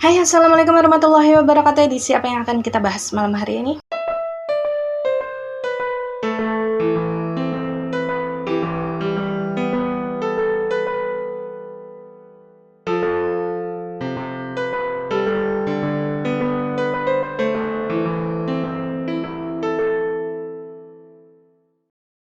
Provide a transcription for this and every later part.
Hai, assalamualaikum warahmatullahi wabarakatuh. Edisi apa yang akan kita bahas malam hari ini?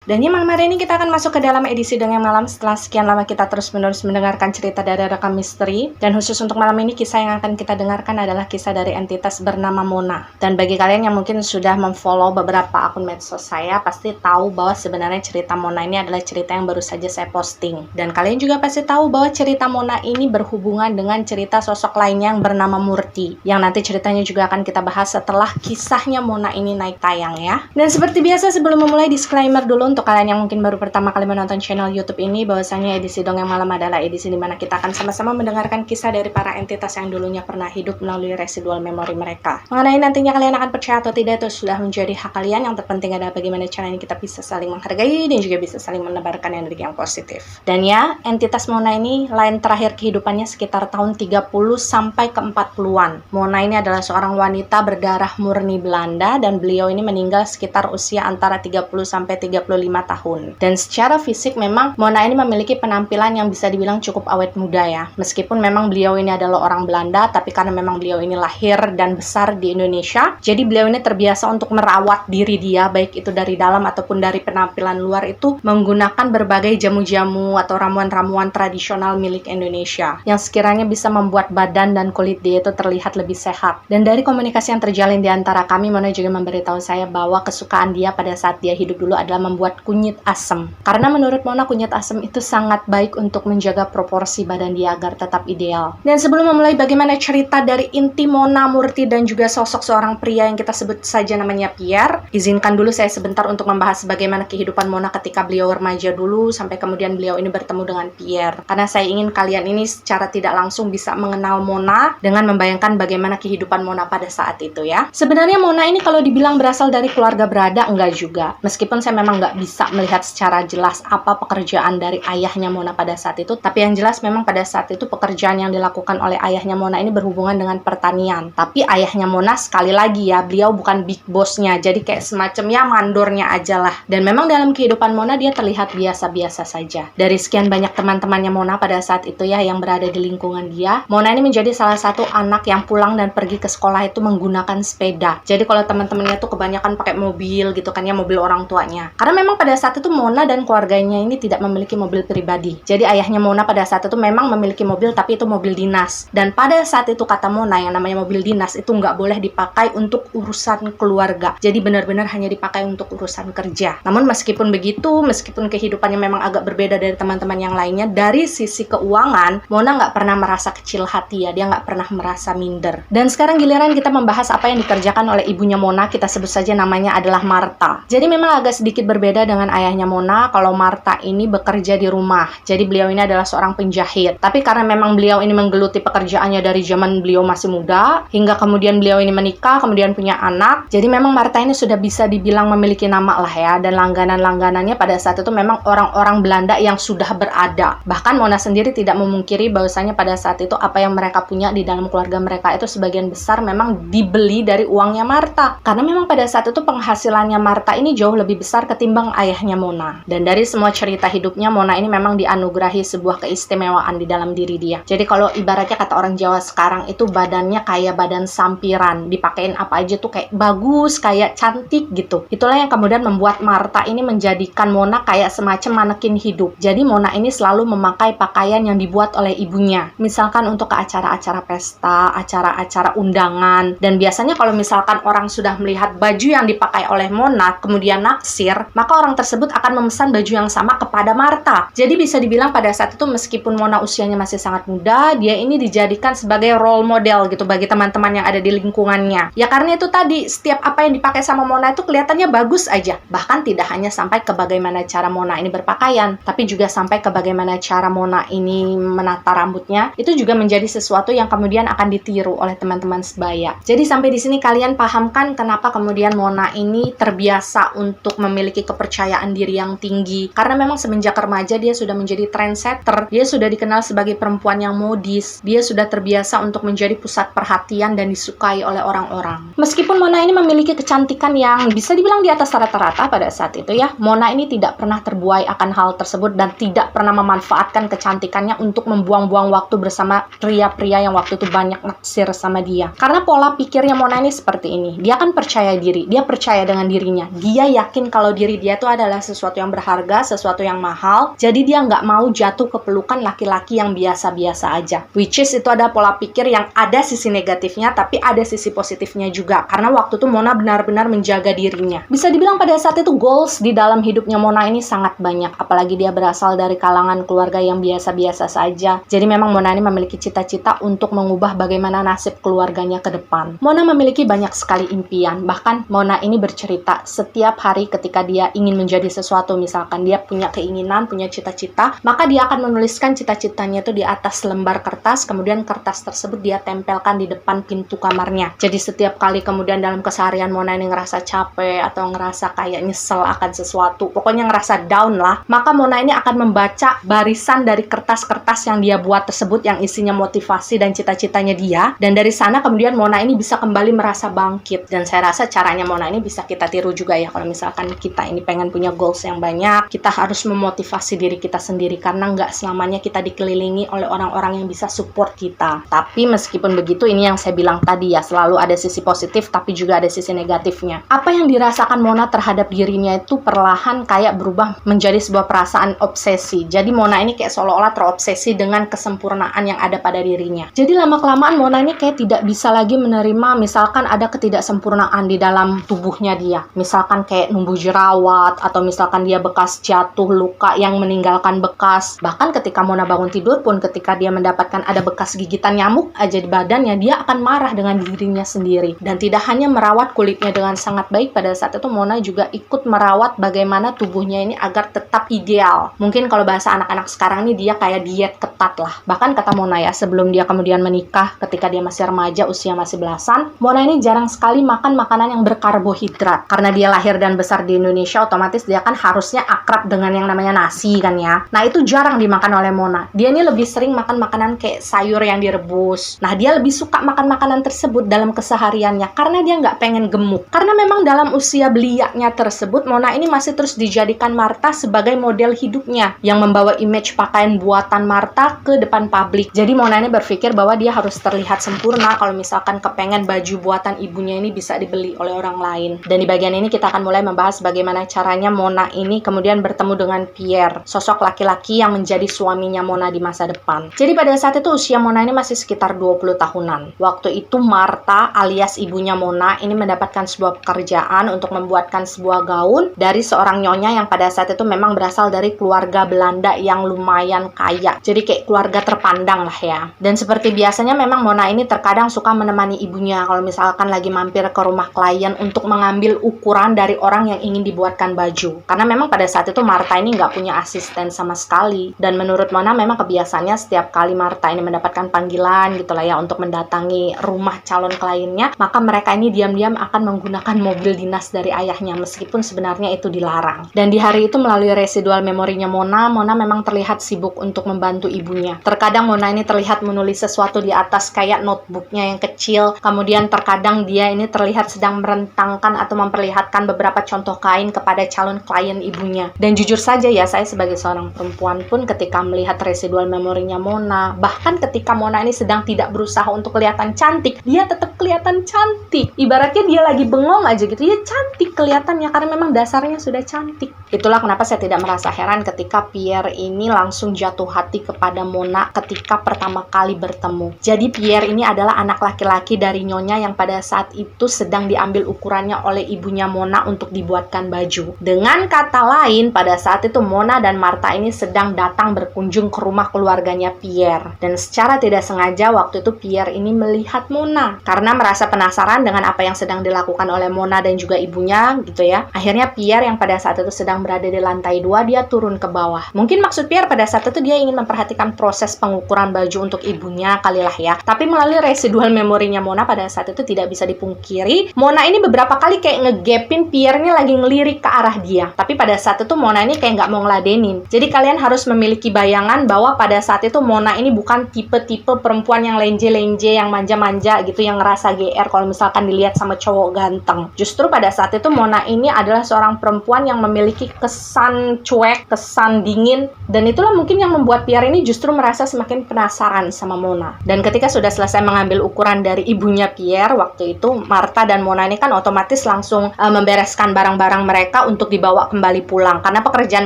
Dan ya, malam hari ini kita akan masuk ke dalam edisi Dongeng Malam setelah sekian lama kita terus-menerus mendengarkan cerita dari rekam misteri. Dan khusus untuk malam ini, kisah yang akan kita dengarkan adalah kisah dari entitas bernama Mona. Dan bagi kalian yang mungkin sudah memfollow beberapa akun medsos saya, pasti tahu bahwa sebenarnya cerita Mona ini adalah cerita yang baru saja saya posting. Dan kalian juga pasti tahu bahwa cerita Mona ini berhubungan dengan cerita sosok lainnya yang bernama Murti, yang nanti ceritanya juga akan kita bahas setelah kisahnya Mona ini naik tayang ya. Dan seperti biasa, sebelum memulai, disclaimer dulu untuk kalian yang mungkin baru pertama kali menonton channel YouTube ini, bahwasanya edisi Dongeng Malam adalah edisi dimana kita akan sama-sama mendengarkan kisah dari para entitas yang dulunya pernah hidup melalui residual memori mereka. Mengenai nantinya kalian akan percaya atau tidak, itu sudah menjadi hak kalian. Yang terpenting adalah bagaimana caranya kita bisa saling menghargai dan juga bisa saling menebarkan energi yang positif. Dan ya, entitas Mona ini lain terakhir kehidupannya sekitar tahun 30 sampai ke 40-an. Mona ini adalah seorang wanita berdarah murni Belanda dan beliau ini meninggal sekitar usia antara 30 sampai 35 tahun. Dan secara fisik memang Mona ini memiliki penampilan yang bisa dibilang cukup awet muda ya. Meskipun memang beliau ini adalah orang Belanda, tapi karena memang beliau ini lahir dan besar di Indonesia, jadi beliau ini terbiasa untuk merawat diri dia, baik itu dari dalam ataupun dari penampilan luar, itu menggunakan berbagai jamu-jamu atau ramuan-ramuan tradisional milik Indonesia yang sekiranya bisa membuat badan dan kulit dia itu terlihat lebih sehat. Dan dari komunikasi yang terjalin di antara kami, Mona juga memberitahu saya bahwa kesukaan dia pada saat dia hidup dulu adalah membuat kunyit asam. Karena menurut Mona, kunyit asam itu sangat baik untuk menjaga proporsi badan dia agar tetap ideal. Dan sebelum memulai bagaimana cerita dari inti Mona, Murti, dan juga sosok seorang pria yang kita sebut saja namanya Pierre, izinkan dulu saya sebentar untuk membahas bagaimana kehidupan Mona ketika beliau remaja dulu, sampai kemudian beliau ini bertemu dengan Pierre. Karena saya ingin kalian ini secara tidak langsung bisa mengenal Mona dengan membayangkan bagaimana kehidupan Mona pada saat itu ya. Sebenarnya Mona ini kalau dibilang berasal dari keluarga berada, enggak juga. Meskipun saya memang nggak bisa melihat secara jelas apa pekerjaan dari ayahnya Mona pada saat itu, tapi yang jelas memang pada saat itu pekerjaan yang dilakukan oleh ayahnya Mona ini berhubungan dengan pertanian. Tapi ayahnya Mona, sekali lagi ya, beliau bukan big boss-nya, jadi kayak semacam ya mandornya aja lah. Dan memang dalam kehidupan Mona dia terlihat biasa-biasa saja. Dari sekian banyak teman-temannya Mona pada saat itu ya yang berada di lingkungan dia, Mona ini menjadi salah satu anak yang pulang dan pergi ke sekolah itu menggunakan sepeda. Jadi kalau teman-temannya tuh kebanyakan pakai mobil gitu kan ya, mobil orang tuanya. Karena memang pada saat itu Mona dan keluarganya ini tidak memiliki mobil pribadi. Jadi ayahnya Mona pada saat itu memang memiliki mobil, tapi itu mobil dinas. Dan pada saat itu kata Mona, yang namanya mobil dinas itu nggak boleh dipakai untuk urusan keluarga. Jadi benar-benar hanya dipakai untuk urusan kerja. Namun meskipun begitu, meskipun kehidupannya memang agak berbeda dari teman-teman yang lainnya, dari sisi keuangan, Mona nggak pernah merasa kecil hati ya. Dia nggak pernah merasa minder. Dan sekarang giliran kita membahas apa yang dikerjakan oleh ibunya Mona, kita sebut saja namanya adalah Marta. Jadi memang agak sedikit berbeda dengan ayahnya Mona. Kalau Marta ini bekerja di rumah, jadi beliau ini adalah seorang penjahit. Tapi karena memang beliau ini menggeluti pekerjaannya dari zaman beliau masih muda, hingga kemudian beliau ini menikah, kemudian punya anak. Jadi memang Marta ini sudah bisa dibilang memiliki nama lah ya, dan langganan-langganannya pada saat itu memang orang-orang Belanda yang sudah berada. Bahkan Mona sendiri tidak memungkiri bahwasanya pada saat itu apa yang mereka punya di dalam keluarga mereka itu sebagian besar memang dibeli dari uangnya Marta. Karena memang pada saat itu penghasilannya Marta ini jauh lebih besar ketimbang ayahnya Mona. Dan dari semua cerita hidupnya, Mona ini memang dianugerahi sebuah keistimewaan di dalam diri dia. Jadi kalau ibaratnya kata orang Jawa sekarang itu badannya kayak badan sampiran, dipakein apa aja tuh kayak bagus, kayak cantik gitu. Itulah yang kemudian membuat Marta ini menjadikan Mona kayak semacam manekin hidup. Jadi Mona ini selalu memakai pakaian yang dibuat oleh ibunya. Misalkan untuk ke acara-acara pesta, acara-acara undangan. Dan biasanya kalau misalkan orang sudah melihat baju yang dipakai oleh Mona, kemudian naksir, maka orang tersebut akan memesan baju yang sama kepada Marta. Jadi bisa dibilang pada saat itu meskipun Mona usianya masih sangat muda, dia ini dijadikan sebagai role model gitu bagi teman-teman yang ada di lingkungannya. Ya karena itu tadi, setiap apa yang dipakai sama Mona itu kelihatannya bagus aja. Bahkan tidak hanya sampai ke bagaimana cara Mona ini berpakaian, tapi juga sampai ke bagaimana cara Mona ini menata rambutnya. Itu juga menjadi sesuatu yang kemudian akan ditiru oleh teman-teman sebaya. Jadi sampai di sini kalian pahamkan kenapa kemudian Mona ini terbiasa untuk memiliki kepercayaan kepercayaan diri yang tinggi. Karena memang semenjak remaja dia sudah menjadi trendsetter, dia sudah dikenal sebagai perempuan yang modis, dia sudah terbiasa untuk menjadi pusat perhatian dan disukai oleh orang-orang. Meskipun Mona ini memiliki kecantikan yang bisa dibilang di atas rata-rata pada saat itu ya, Mona ini tidak pernah terbuai akan hal tersebut dan tidak pernah memanfaatkan kecantikannya untuk membuang-buang waktu bersama pria-pria yang waktu itu banyak naksir sama dia. Karena pola pikirnya Mona ini seperti ini, dia kan percaya diri, dia percaya dengan dirinya, dia yakin kalau diri dia itu adalah sesuatu yang berharga, sesuatu yang mahal, jadi dia nggak mau jatuh ke pelukan laki-laki yang biasa-biasa aja. Which is itu ada pola pikir yang ada sisi negatifnya, tapi ada sisi positifnya juga. Karena waktu itu Mona benar-benar menjaga dirinya. Bisa dibilang pada saat itu goals di dalam hidupnya Mona ini sangat banyak, apalagi dia berasal dari kalangan keluarga yang biasa-biasa saja. Jadi memang Mona ini memiliki cita-cita untuk mengubah bagaimana nasib keluarganya ke depan. Mona memiliki banyak sekali impian, bahkan Mona ini bercerita setiap hari ketika dia ingin menjadi sesuatu, misalkan dia punya keinginan, punya cita-cita, maka dia akan menuliskan cita-citanya itu di atas lembar kertas, kemudian kertas tersebut dia tempelkan di depan pintu kamarnya. Jadi setiap kali kemudian dalam keseharian Mona ini ngerasa capek atau ngerasa kayak nyesel akan sesuatu, pokoknya ngerasa down lah, maka Mona ini akan membaca barisan dari kertas-kertas yang dia buat tersebut yang isinya motivasi dan cita-citanya dia, dan dari sana kemudian Mona ini bisa kembali merasa bangkit. Dan saya rasa caranya Mona ini bisa kita tiru juga ya, kalau misalkan kita ini pengen punya goals yang banyak, kita harus memotivasi diri kita sendiri, karena nggak selamanya kita dikelilingi oleh orang-orang yang bisa support kita. Tapi meskipun begitu, ini yang saya bilang tadi ya, selalu ada sisi positif tapi juga ada sisi negatifnya. Apa yang dirasakan Mona terhadap dirinya itu perlahan kayak berubah menjadi sebuah perasaan obsesi. Jadi Mona ini kayak seolah-olah terobsesi dengan kesempurnaan yang ada pada dirinya. Jadi lama-kelamaan Mona ini kayak tidak bisa lagi menerima misalkan ada ketidaksempurnaan di dalam tubuhnya dia. Misalkan kayak numbuh jerawat, atau misalkan dia bekas jatuh, luka yang meninggalkan bekas. Bahkan ketika Mona bangun tidur pun, ketika dia mendapatkan ada bekas gigitan nyamuk aja di badannya, dia akan marah dengan dirinya sendiri. Dan tidak hanya merawat kulitnya dengan sangat baik, pada saat itu Mona juga ikut merawat bagaimana tubuhnya ini agar tetap ideal. Mungkin kalau bahasa anak-anak sekarang ini dia kayak diet ketat lah. Bahkan kata Mona ya, sebelum dia kemudian menikah, ketika dia masih remaja, usia masih belasan, Mona ini jarang sekali makan makanan yang berkarbohidrat. Karena dia lahir dan besar di Indonesia, otomatis dia kan harusnya akrab dengan yang namanya nasi kan ya. Nah itu jarang dimakan oleh Mona. Dia ini lebih sering makan makanan kayak sayur yang direbus. Nah dia lebih suka makan makanan tersebut dalam kesehariannya, karena dia nggak pengen gemuk. Karena memang dalam usia beliaknya tersebut, Mona ini masih terus dijadikan Martha sebagai model hidupnya, yang membawa image pakaian buatan Martha ke depan publik. Jadi Mona ini berpikir bahwa dia harus terlihat sempurna kalau misalkan kepengen baju buatan ibunya ini bisa dibeli oleh orang lain. Dan di bagian ini kita akan mulai membahas bagaimana caranya Mona ini kemudian bertemu dengan Pierre, sosok laki-laki yang menjadi suaminya Mona di masa depan. Jadi pada saat itu usia Mona ini masih sekitar 20 tahunan. Waktu itu Martha alias ibunya Mona ini mendapatkan sebuah pekerjaan untuk membuatkan sebuah gaun dari seorang nyonya yang pada saat itu memang berasal dari keluarga Belanda yang lumayan kaya. Jadi kayak keluarga terpandang lah ya. Dan seperti biasanya memang Mona ini terkadang suka menemani ibunya kalau misalkan lagi mampir ke rumah klien untuk mengambil ukuran dari orang yang ingin dibuatkan baju. Karena memang pada saat itu Martha ini nggak punya asisten sama sekali. Dan menurut Mona memang kebiasaannya setiap kali Martha ini mendapatkan panggilan gitu lah ya untuk mendatangi rumah calon kliennya, maka mereka ini diam-diam akan menggunakan mobil dinas dari ayahnya, meskipun sebenarnya itu dilarang. Dan di hari itu melalui residual memorinya Mona memang terlihat sibuk untuk membantu ibunya. Terkadang Mona ini terlihat menulis sesuatu di atas kayak notebooknya yang kecil, kemudian terkadang dia ini terlihat sedang merentangkan atau memperlihatkan beberapa contoh kain kepada calon klien ibunya. Dan jujur saja ya, saya sebagai seorang perempuan pun ketika melihat residual memorinya Mona, bahkan ketika Mona ini sedang tidak berusaha untuk kelihatan cantik, dia tetap kelihatan cantik. Ibaratnya dia lagi bengong aja gitu, ya cantik kelihatannya karena memang dasarnya sudah cantik. Itulah kenapa saya tidak merasa heran ketika Pierre ini langsung jatuh hati kepada Mona ketika pertama kali bertemu. Jadi Pierre ini adalah anak laki-laki dari nyonya yang pada saat itu sedang diambil ukurannya oleh ibunya Mona untuk dibuatkan baju. Dengan kata lain, pada saat itu Mona dan Martha ini sedang datang berkunjung ke rumah keluarganya Pierre. Dan secara tidak sengaja waktu itu Pierre ini melihat Mona karena merasa penasaran dengan apa yang sedang dilakukan oleh Mona dan juga ibunya gitu ya. Akhirnya Pierre yang pada saat itu sedang berada di lantai 2, dia turun ke bawah. Mungkin maksud Pierre pada saat itu dia ingin memperhatikan proses pengukuran baju untuk ibunya kalilah ya. Tapi melalui residual memorinya Mona pada saat itu tidak bisa dipungkiri, Mona ini beberapa kali kayak ngegapin Pierre ini lagi ngelirik ke arah dia. Tapi pada saat itu Mona ini kayak nggak mau ngeladenin. Jadi kalian harus memiliki bayangan bahwa pada saat itu Mona ini bukan tipe-tipe perempuan yang lenje-lenje, yang manja-manja gitu, yang ngerasa GR kalau misalkan dilihat sama cowok ganteng. Justru pada saat itu Mona ini adalah seorang perempuan yang memiliki kesan cuek, kesan dingin, dan itulah mungkin yang membuat Pierre ini justru merasa semakin penasaran sama Mona. Dan ketika sudah selesai mengambil ukuran dari ibunya Pierre, waktu itu Martha dan Mona ini kan otomatis langsung membereskan barang-barang mereka untuk dibawa kembali pulang karena pekerjaan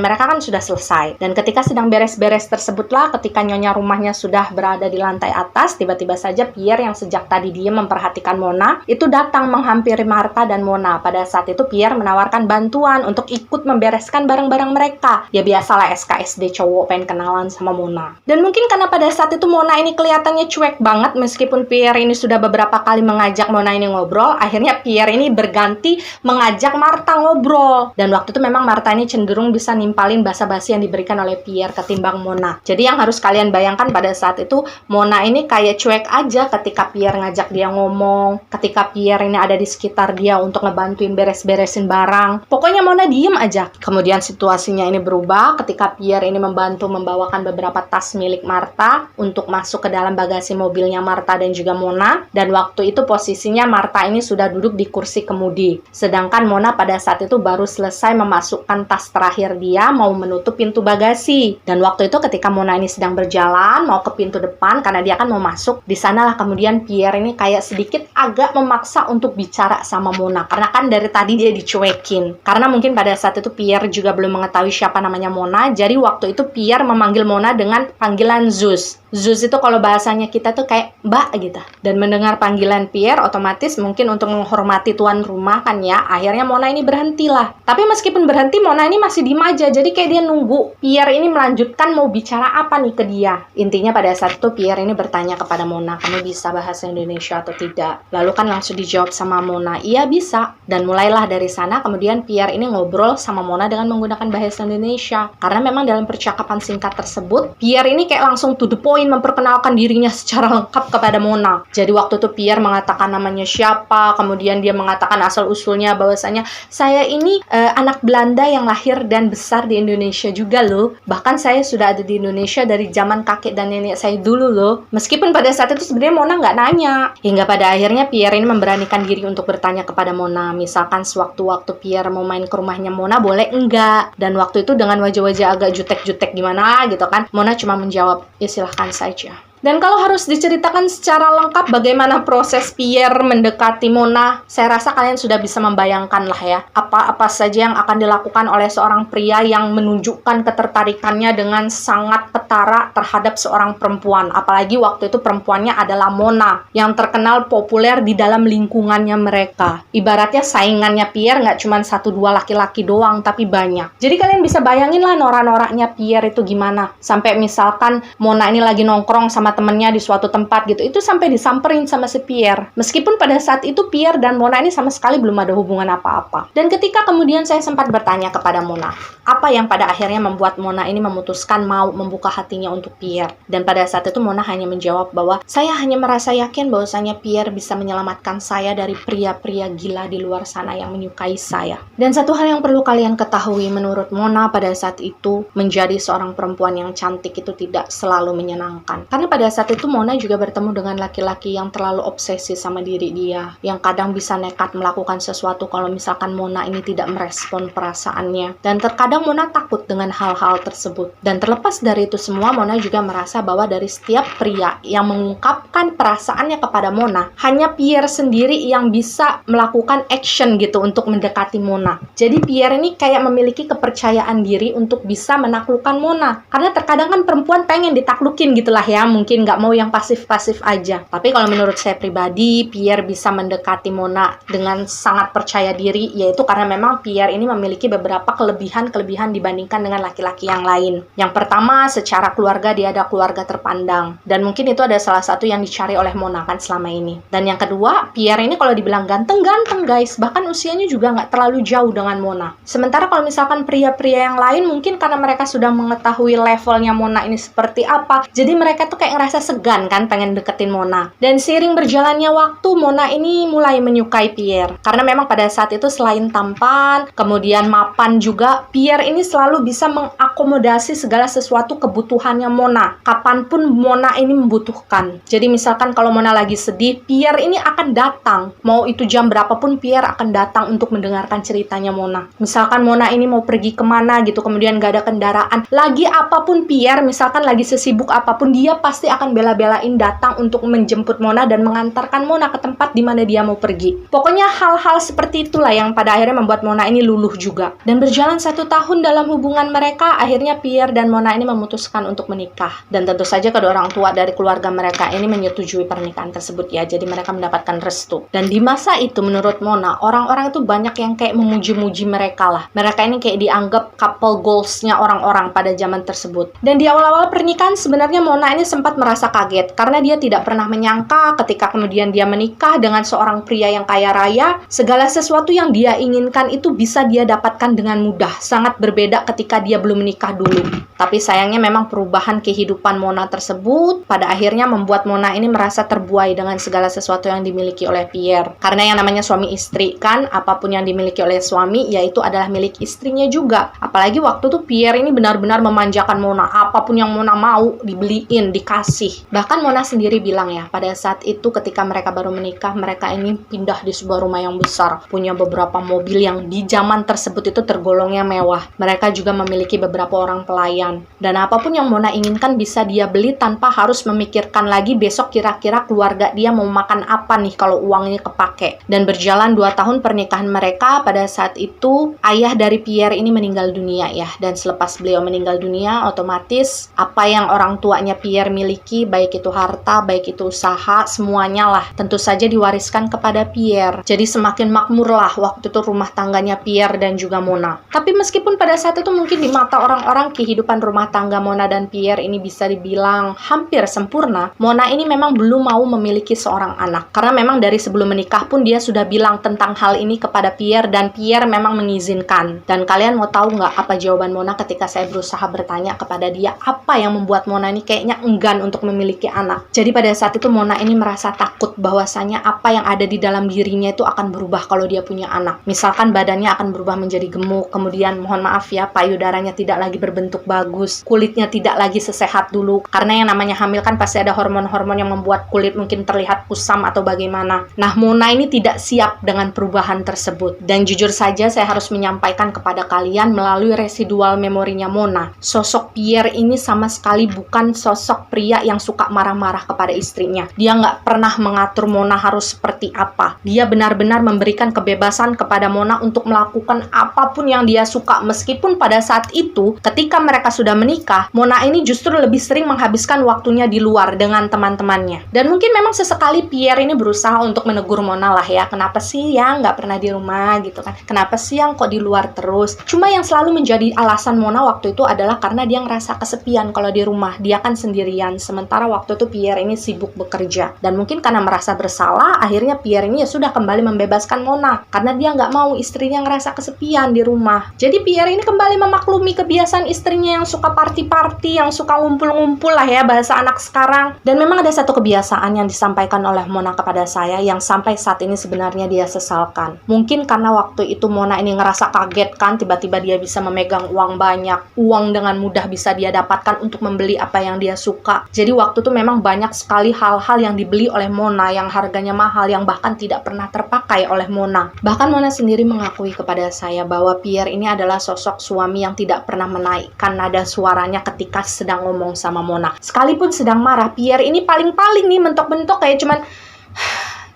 mereka kan sudah selesai. Dan ketika sedang beres-beres tersebutlah, ketika nyonya rumahnya sudah berada di lantai atas, tiba-tiba saja Pierre yang sejak tadi dia memperhatikan Mona itu datang menghampiri Martha dan Mona. Pada saat itu Pierre menawarkan bantuan untuk ikut membereskan barang-barang mereka. Ya biasalah SKSD cowok pengen kenalan sama Mona. Dan mungkin karena pada saat itu Mona ini kelihatannya cuek banget, meskipun Pierre ini sudah beberapa kali mengajak Mona ini ngobrol, akhirnya Pierre ini berganti mengajak Martha ngobrol. Dan waktu itu memang Martha ini cenderung bisa nimpalin basa-basi yang diberikan oleh Pierre ketimbang Mona. Jadi yang harus kalian bayangkan pada saat itu Mona ini kayak cuek aja ketika Pierre ngajak dia ngomong, ketika Pierre ini ada di sekitar dia untuk ngebantuin beres-beresin barang. Pokoknya Mona diem aja. Kemudian situasinya ini berubah ketika Pierre ini membantu membawakan beberapa tas milik Martha untuk masuk ke dalam bagasi mobilnya Martha dan juga Mona. Dan waktu itu posisinya Martha ini sudah duduk di kursi kemudi. Sedangkan Mona pada saat itu baru selesai memasukkan tas terakhir dia mau menutup pintu bagasi. Dan waktu itu ketika Mona ini sedang berjalan mau ke pintu depan karena dia kan mau masuk, di sanalah kemudian Pierre ini kayak sedikit agak memaksa untuk bicara sama Mona karena kan dari tadi dia dicuekin. Karena mungkin pada saat itu Pierre juga belum mengetahui siapa namanya Mona, jadi waktu itu Pierre memanggil Mona dengan panggilan Zeus. Zeus itu kalau bahasanya kita tuh kayak Mbak gitu. Dan mendengar panggilan Pierre, otomatis mungkin untuk menghormati tuan rumah kan ya, akhirnya Mona ini berhentilah. Tapi meskipun berhenti, Mona ini masih diem aja. Jadi kayak dia nunggu Pierre ini melanjutkan mau bicara apa nih ke dia. Intinya pada saat itu Pierre ini bertanya kepada Mona, kamu bisa bahasa Indonesia atau tidak? Lalu kan langsung dijawab sama Mona, iya bisa. Dan mulailah dari sana kemudian Pierre ini ngobrol sama Mona dengan menggunakan bahasa Indonesia. Karena memang dalam percakapan singkat tersebut, Pierre ini kayak langsung to the point memperkenalkan dirinya secara lengkap kepada Mona. Jadi waktu itu Pierre mengatakan namanya siapa, kemudian dia mengatakan asal-usulnya bahwasanya saya ini anak Belanda yang lahir dan besar di Indonesia juga loh. Bahkan saya sudah ada di Indonesia dari zaman kakek dan nenek saya dulu loh. Meskipun pada saat itu sebenarnya Mona nggak nanya. Hingga pada akhirnya Pierre ini memberanikan diri untuk bertanya kepada Mona. Misalkan sewaktu-waktu Pierre mau main ke rumahnya Mona, boleh enggak? Dan waktu itu dengan wajah-wajah agak jutek-jutek gimana gitu kan, Mona cuma menjawab, ya silahkan saja. Dan kalau harus diceritakan secara lengkap bagaimana proses Pierre mendekati Mona, saya rasa kalian sudah bisa membayangkan lah ya, apa-apa saja yang akan dilakukan oleh seorang pria yang menunjukkan ketertarikannya dengan sangat ketara terhadap seorang perempuan. Apalagi waktu itu perempuannya adalah Mona, yang terkenal populer di dalam lingkungannya mereka. Ibaratnya saingannya Pierre nggak cuma 1-2 laki-laki doang, tapi banyak. Jadi kalian bisa bayangin lah norak-noraknya Pierre itu gimana. Sampai misalkan Mona ini lagi nongkrong sama temennya di suatu tempat gitu, itu sampai disamperin sama si Pierre. Meskipun pada saat itu Pierre dan Mona ini sama sekali belum ada hubungan apa-apa. Dan ketika kemudian saya sempat bertanya kepada Mona, apa yang pada akhirnya membuat Mona ini memutuskan mau membuka hatinya untuk Pierre? Dan pada saat itu Mona hanya menjawab bahwa saya hanya merasa yakin bahwasanya Pierre bisa menyelamatkan saya dari pria-pria gila di luar sana yang menyukai saya. Dan satu hal yang perlu kalian ketahui, menurut Mona pada saat itu, menjadi seorang perempuan yang cantik itu tidak selalu menyenangkan. Karena pada saat itu Mona juga bertemu dengan laki-laki yang terlalu obsesi sama diri dia, yang kadang bisa nekat melakukan sesuatu kalau misalkan Mona ini tidak merespon perasaannya. Dan terkadang Mona takut dengan hal-hal tersebut. Dan terlepas dari itu semua, Mona juga merasa bahwa dari setiap pria yang mengungkapkan perasaannya kepada Mona, hanya Pierre sendiri yang bisa melakukan action gitu untuk mendekati Mona. Jadi Pierre ini kayak memiliki kepercayaan diri untuk bisa menaklukkan Mona. Karena terkadang kan perempuan pengen ditaklukin gitulah ya, mungkin nggak mau yang pasif-pasif aja. Tapi kalau menurut saya pribadi, Pierre bisa mendekati Mona dengan sangat percaya diri, yaitu karena memang Pierre ini memiliki beberapa kelebihan dibandingkan dengan laki-laki yang lain. Yang pertama, secara keluarga dia ada keluarga terpandang. Dan mungkin itu ada salah satu yang dicari oleh Mona kan selama ini. Dan yang kedua, Pierre ini kalau dibilang ganteng-ganteng guys, bahkan usianya juga nggak terlalu jauh dengan Mona. Sementara kalau misalkan pria-pria yang lain, mungkin karena mereka sudah mengetahui levelnya Mona ini seperti apa, jadi mereka tuh kayak ngerasa segan kan pengen deketin Mona. Dan seiring berjalannya waktu, Mona ini mulai menyukai Pierre. Karena memang pada saat itu selain tampan, kemudian mapan juga, Pierre ini selalu bisa mengakomodasi segala sesuatu kebutuhannya Mona. Kapanpun Mona ini membutuhkan. Jadi misalkan kalau Mona lagi sedih, Pierre ini akan datang. Mau itu jam berapapun, Pierre akan datang untuk mendengarkan ceritanya Mona. Misalkan Mona ini mau pergi kemana gitu, kemudian gak ada kendaraan. Lagi apapun Pierre, misalkan lagi sesibuk apapun, dia pasti akan bela-belain datang untuk menjemput Mona dan mengantarkan Mona ke tempat di mana dia mau pergi. Pokoknya hal-hal seperti itulah yang pada akhirnya membuat Mona ini luluh juga. Dan berjalan 1 tahun dalam hubungan mereka, akhirnya Pierre dan Mona ini memutuskan untuk menikah. Dan tentu saja kedua orang tua dari keluarga mereka ini menyetujui pernikahan tersebut ya. Jadi mereka mendapatkan restu. Dan di masa itu menurut Mona, orang-orang itu banyak yang kayak memuji-muji mereka lah. Mereka ini kayak dianggap couple goals-nya orang-orang pada zaman tersebut. Dan di awal-awal pernikahan sebenarnya Mona ini sempat merasa kaget karena dia tidak pernah menyangka ketika kemudian dia menikah dengan seorang pria yang kaya raya, segala sesuatu yang dia inginkan itu bisa dia dapatkan dengan mudah. Sangat berbeda ketika dia belum menikah dulu. Tapi sayangnya memang perubahan kehidupan Mona tersebut pada akhirnya membuat Mona ini merasa terbuai dengan segala sesuatu yang dimiliki oleh Pierre. Karena yang namanya suami istri kan, apapun yang dimiliki oleh suami yaitu adalah milik istrinya juga. Apalagi waktu itu Pierre ini benar-benar memanjakan Mona. Apapun yang Mona mau dibeliin, dikasih. Bahkan Mona sendiri bilang ya, pada saat itu ketika mereka baru menikah, mereka ini pindah di sebuah rumah yang besar, punya beberapa mobil yang di zaman tersebut itu tergolongnya mewah. Mereka juga memiliki beberapa orang pelayan. Dan apapun yang Mona inginkan bisa dia beli tanpa harus memikirkan lagi besok kira-kira keluarga dia mau makan apa nih kalau uangnya kepake. Dan berjalan 2 tahun pernikahan mereka, pada saat itu ayah dari Pierre ini meninggal dunia ya. Dan selepas beliau meninggal dunia, otomatis apa yang orang tuanya Pierre miliki, baik itu harta, baik itu usaha, semuanya lah tentu saja diwariskan kepada Pierre. Jadi semakin makmur lah waktu itu rumah tangganya Pierre dan juga Mona. Tapi meskipun pada saat itu mungkin di mata orang-orang kehidupan rumah tangga Mona dan Pierre ini bisa dibilang hampir sempurna, Mona ini memang belum mau memiliki seorang anak. Karena memang dari sebelum menikah pun dia sudah bilang tentang hal ini kepada Pierre dan Pierre memang mengizinkan. Dan kalian mau tahu nggak apa jawaban Mona ketika saya berusaha bertanya kepada dia apa yang membuat Mona ini kayaknya enggan untuk memiliki anak. Jadi pada saat itu Mona ini merasa takut bahwasanya apa yang ada di dalam dirinya itu akan berubah kalau dia punya anak. Misalkan badannya akan berubah menjadi gemuk, kemudian mohon maaf ya, payudaranya tidak lagi berbentuk bagus, kulitnya tidak lagi sesehat dulu. Karena yang namanya hamil kan pasti ada hormon-hormon yang membuat kulit mungkin terlihat kusam atau bagaimana. Nah, Mona ini tidak siap dengan perubahan tersebut. Dan jujur saja saya harus menyampaikan kepada kalian melalui residual memorinya Mona, sosok Pierre ini sama sekali bukan sosok pria yang suka marah-marah kepada istrinya. Dia nggak pernah mengatur Mona harus seperti apa. Dia benar-benar memberikan kebebasan kepada Mona untuk melakukan apapun yang dia suka. Meskipun pada saat itu, ketika mereka sudah menikah, Mona ini justru lebih sering menghabiskan waktunya di luar dengan teman-temannya. Dan mungkin memang sesekali Pierre ini berusaha untuk menegur Mona lah ya. Kenapa sih yang nggak pernah di rumah gitu kan? Kenapa sih yang kok di luar terus? Cuma yang selalu menjadi alasan Mona waktu itu adalah karena dia ngerasa kesepian kalau di rumah. Dia kan sendirian. Sementara waktu itu Pierre ini sibuk bekerja. Dan mungkin karena merasa bersalah, akhirnya Pierre ini ya sudah kembali membebaskan Mona. Karena dia nggak mau istrinya ngerasa kesepian di rumah. Jadi Pierre ini kembali memaklumi kebiasaan istrinya yang suka party-party, yang suka ngumpul-ngumpul lah ya bahasa anak sekarang. Dan memang ada satu kebiasaan yang disampaikan oleh Mona kepada saya yang sampai saat ini sebenarnya dia sesalkan. Mungkin karena waktu itu Mona ini ngerasa kaget kan, tiba-tiba dia bisa memegang uang banyak. Uang dengan mudah bisa dia dapatkan untuk membeli apa yang dia suka. Jadi waktu itu memang banyak sekali hal-hal yang dibeli oleh Mona yang harganya mahal, yang bahkan tidak pernah terpakai oleh Mona. Bahkan Mona sendiri mengakui kepada saya bahwa Pierre ini adalah sosok suami yang tidak pernah menaikkan nada suaranya ketika sedang ngomong sama Mona. Sekalipun sedang marah, Pierre ini paling-paling nih mentok-mentok kayak